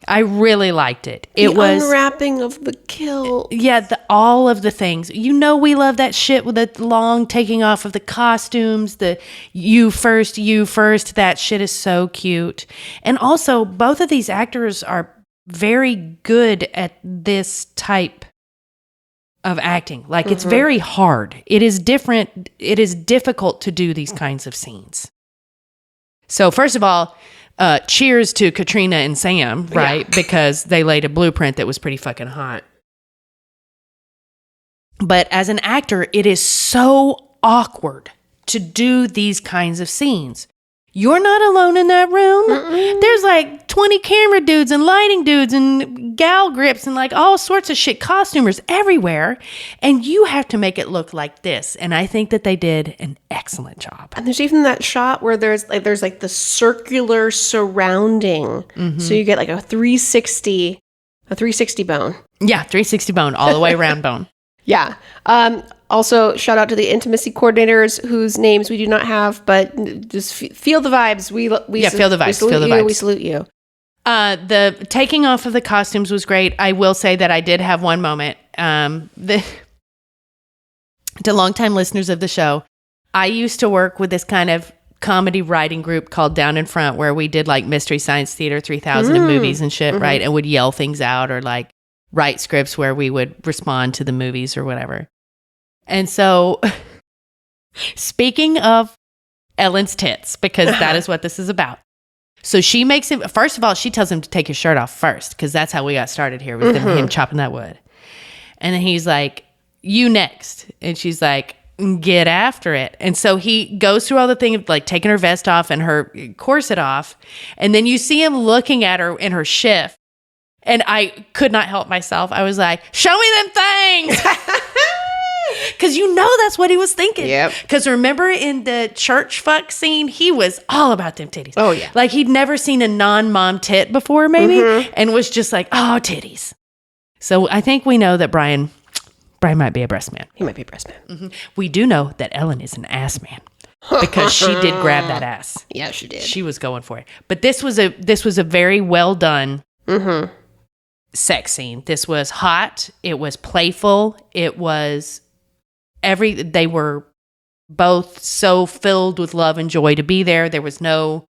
S2: I really liked it. It was
S3: unwrapping of the kill.
S2: Yeah, all of the things. You know, we love that shit with the long taking off of the costumes, the you first. That shit is so cute. And also, both of these actors are very good at this type of acting. Like, it's very hard. It is different. It is difficult to do these kinds of scenes. So, first of all, cheers to Katrina and Sam, right? Yeah. Because they laid a blueprint that was pretty fucking hot. But as an actor, it is so awkward to do these kinds of scenes. You're not alone in that room. There's like 20 camera dudes and lighting dudes and gal grips and like all sorts of shit, costumers everywhere. And you have to make it look like this. And I think that they did an excellent job.
S3: And there's even that shot where there's the circular surrounding. So you get like a 360 bone. Yeah,
S2: 360 bone, all the way around bone.
S3: Yeah. Also, shout out to the intimacy coordinators whose names we do not have, but just feel the vibes.
S2: Feel the vibes.
S3: We salute you.
S2: The taking off of the costumes was great. I will say that I did have one moment. To longtime listeners of the show, I used to work with this kind of comedy writing group called Down in Front where we did like Mystery Science Theater 3000 and movies and shit, right? And would yell things out or like write scripts where we would respond to the movies or whatever. And so, speaking of Ellen's tits, because that is what this is about. So she makes him, first of all, she tells him to take his shirt off first, because that's how we got started here with him chopping that wood. And then he's like, you next. And she's like, get after it. And so he goes through all the thing of like taking her vest off and her corset off. And then you see him looking at her in her shift. And I could not help myself. I was like, show me them things. Because you know that's what he was thinking.
S3: Yep.
S2: Because remember in the church fuck scene, he was all about them titties.
S3: Oh, yeah.
S2: Like he'd never seen a non-mom tit before, maybe, and was just like, oh, titties. So I think we know that Brian might be a breast man.
S3: He might be a breast man.
S2: We do know that Ellen is an ass man because she did grab that ass.
S3: Yeah, she did.
S2: She was going for it. But this was a very well done sex scene. This was hot. It was playful. It was they were both so filled with love and joy to be there. There was no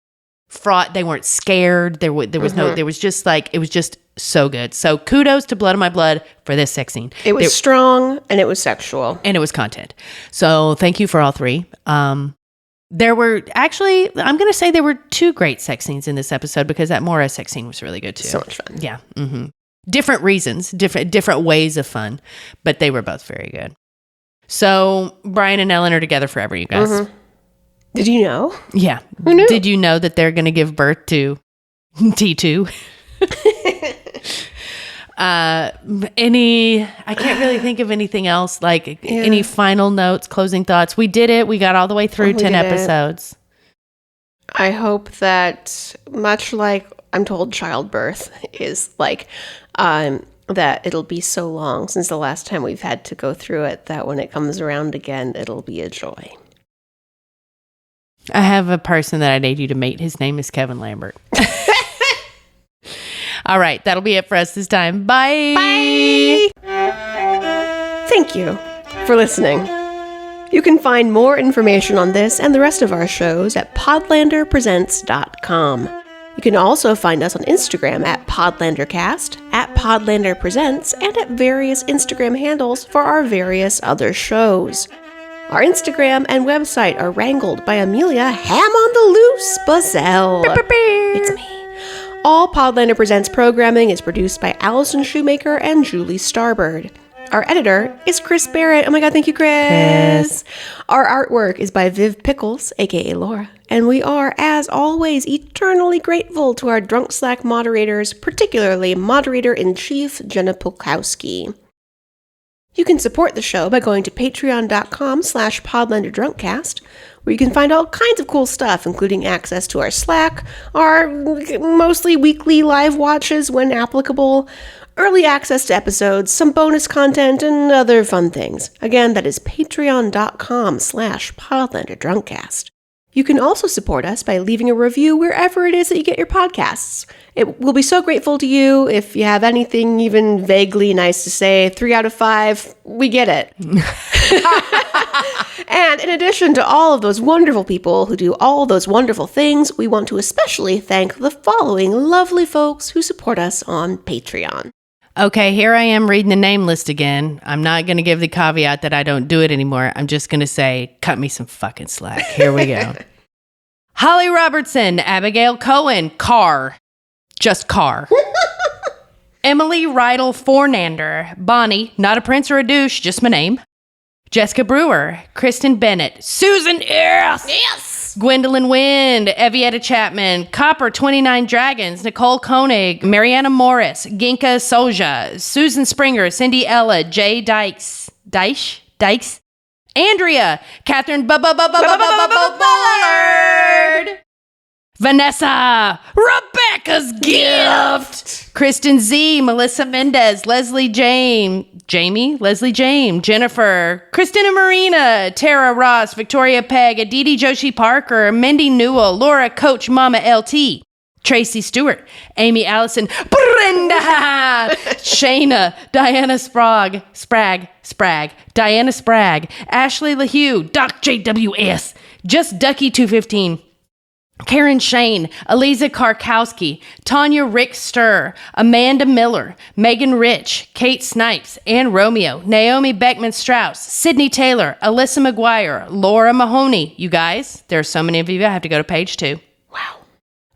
S2: fraught. They weren't scared. There was just so good. So kudos to Blood of My Blood for this sex scene.
S3: It was strong and it was sexual.
S2: And it was content. So thank you for all three. There were actually, I'm going to say there were 2 great sex scenes in this episode because that MAURA sex scene was really good too.
S3: So much fun.
S2: Yeah. Different reasons, different ways of fun, but they were both very good. So Brian and Ellen are together forever, you guys.
S3: Did you know?
S2: Yeah.
S3: Who knew?
S2: Did you know that they're going to give birth to T2? I can't really think of anything else. Like any final notes, closing thoughts. We did it. We got all the way through 10 episodes.
S3: I hope that much like I'm told childbirth is like, that it'll be so long since the last time we've had to go through it that when it comes around again, it'll be a joy.
S2: I have a person that I need you to meet. His name is Kevin Lambert. All right. That'll be it for us this time. Bye.
S3: Bye. Thank you for listening. You can find more information on this and the rest of our shows at podlanderpresents.com. You can also find us on Instagram at PodlanderCast, at PodlanderPresents, and at various Instagram handles for our various other shows. Our Instagram and website are wrangled by Amelia Ham on the Loose Bazell. It's me. All Podlander Presents programming is produced by Allison Shoemaker and Julie Starbird. Our editor is Chris Barrett. Oh my God, thank you, Chris. Our artwork is by Viv Pickles, aka Laura. And we are, as always, eternally grateful to our Drunk Slack moderators, particularly Moderator-in-Chief Jenna Pulkowski. You can support the show by going to patreon.com/PodlanderDrunkcast, where you can find all kinds of cool stuff, including access to our Slack, our mostly weekly live watches when applicable, early access to episodes, some bonus content, and other fun things. Again, that is patreon.com/PodlanderDrunkcast. You can also support us by leaving a review wherever it is that you get your podcasts. It will be so grateful to you if you have anything even vaguely nice to say. 3 out of 5, we get it. And in addition to all of those wonderful people who do all those wonderful things, we want to especially thank the following lovely folks who support us on Patreon.
S2: Okay, here I am reading the name list again. I'm not going to give the caveat that I don't do it anymore. I'm just going to say, cut me some fucking slack. Here we go. Holly Robertson, Abigail Cohen, Carr. Just Carr. Emily Rydell Fornander, Bonnie, not a prince or a douche, just my name. Jessica Brewer, Kristen Bennett, Susan Yes! Gwendolyn Wind, Evietta Chapman, Copper 29 Dragons, Nicole Koenig, Mariana Morris, Ginka Soja, Susan Springer, Cindy Ella, Jay Dykes, Andrea, Catherine Bullard, Vanessa, Rebecca's Gift, Kristen Z, Melissa Mendez, Leslie James, Jennifer, Christina Marina, Tara Ross, Victoria Pegg, Aditi Joshi Parker, Mindy Newell, Laura Coach Mama LT, Tracy Stewart, Amy Allison, Brenda, Shayna, Diana Spragg, Diana Spragg, Ashley LaHue, Doc JWS, Just Ducky 215. Karen Shane, Eliza Karkowski, Tanya Rick-Sturr, Amanda Miller, Megan Rich, Kate Snipes, Ann Romeo, Naomi Beckman-Strauss, Sydney Taylor, Alyssa McGuire, Laura Mahoney. You guys, there are so many of you. I have to go to page 2.
S3: Wow.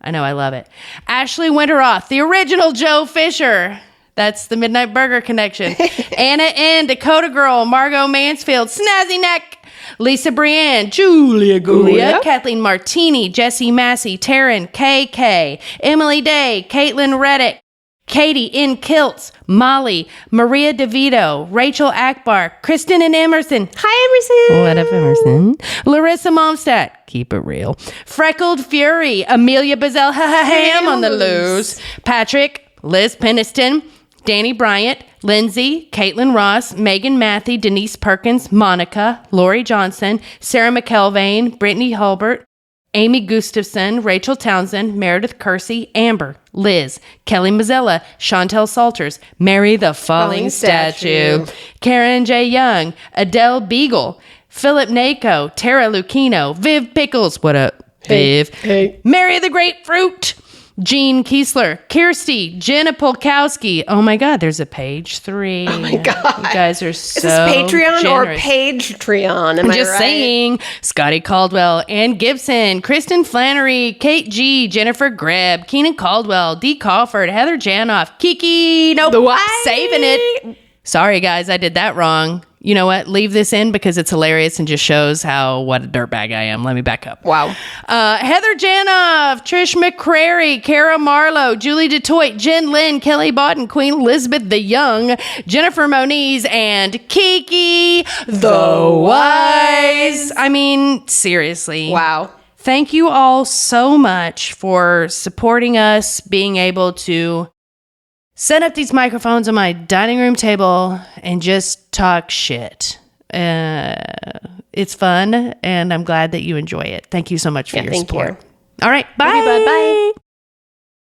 S2: I know, I love it. Ashley Winteroth, the original Joe Fisher. That's the Midnight Burger connection. Anna N, Dakota Girl, Margot Mansfield, Snazzy Neck, Lisa Brienne, Julia Gulia, Kathleen Martini, Jessie Massey, Taryn KK, Emily Day, Caitlin Reddick, Katie in Kilts, Molly, Maria DeVito, Rachel Akbar, Kristen and Emerson.
S3: Hi, Emerson.
S2: What up, Emerson? Larissa Momstadt. Keep it real. Freckled Fury, Amelia Bazell, ham on the loose. Patrick, Liz Peniston, Danny Bryant, Lindsay, Caitlin Ross, Megan Matthey, Denise Perkins, Monica, Lori Johnson, Sarah McElvain, Brittany Hulbert, Amy Gustafson, Rachel Townsend, Meredith Kersey, Amber, Liz, Kelly Mazzella, Chantel Salters, Mary the Falling Statue, Karen J. Young, Adele Beagle, Philip Nako, Tara Lucchino, Viv Pickles, what up, Viv?
S3: Hey.
S2: Mary the Grapefruit, Jean Kiesler, Kirsty, Jenna Polkowski. Oh my God, there's a page 3.
S3: Oh my God.
S2: You guys are so
S3: Is this Patreon
S2: generous.
S3: or Pagetreon? Am I
S2: Just
S3: right?
S2: saying. Scotty Caldwell, Ann Gibson, Kristen Flannery, Kate G, Jennifer Grebb, Keenan Caldwell, Dee Crawford, Heather Janoff, Kiki, nope,
S3: The what?
S2: saving it. Sorry guys, I did that wrong. You know what? Leave this in because it's hilarious and just shows what a dirtbag I am. Let me back up.
S3: Wow.
S2: Heather Janoff, Trish McCrary, Kara Marlowe, Julie DeToit, Jen Lynn, Kelly Bodden, Queen Elizabeth the Young, Jennifer Moniz, and Kiki the Wise. I mean, seriously.
S3: Wow.
S2: Thank you all so much for supporting us, being able to set up these microphones on my dining room table and just talk shit. It's fun, and I'm glad that you enjoy it. Thank you so much for your
S3: thank
S2: support.
S3: you.
S2: All right, bye.
S3: Bye.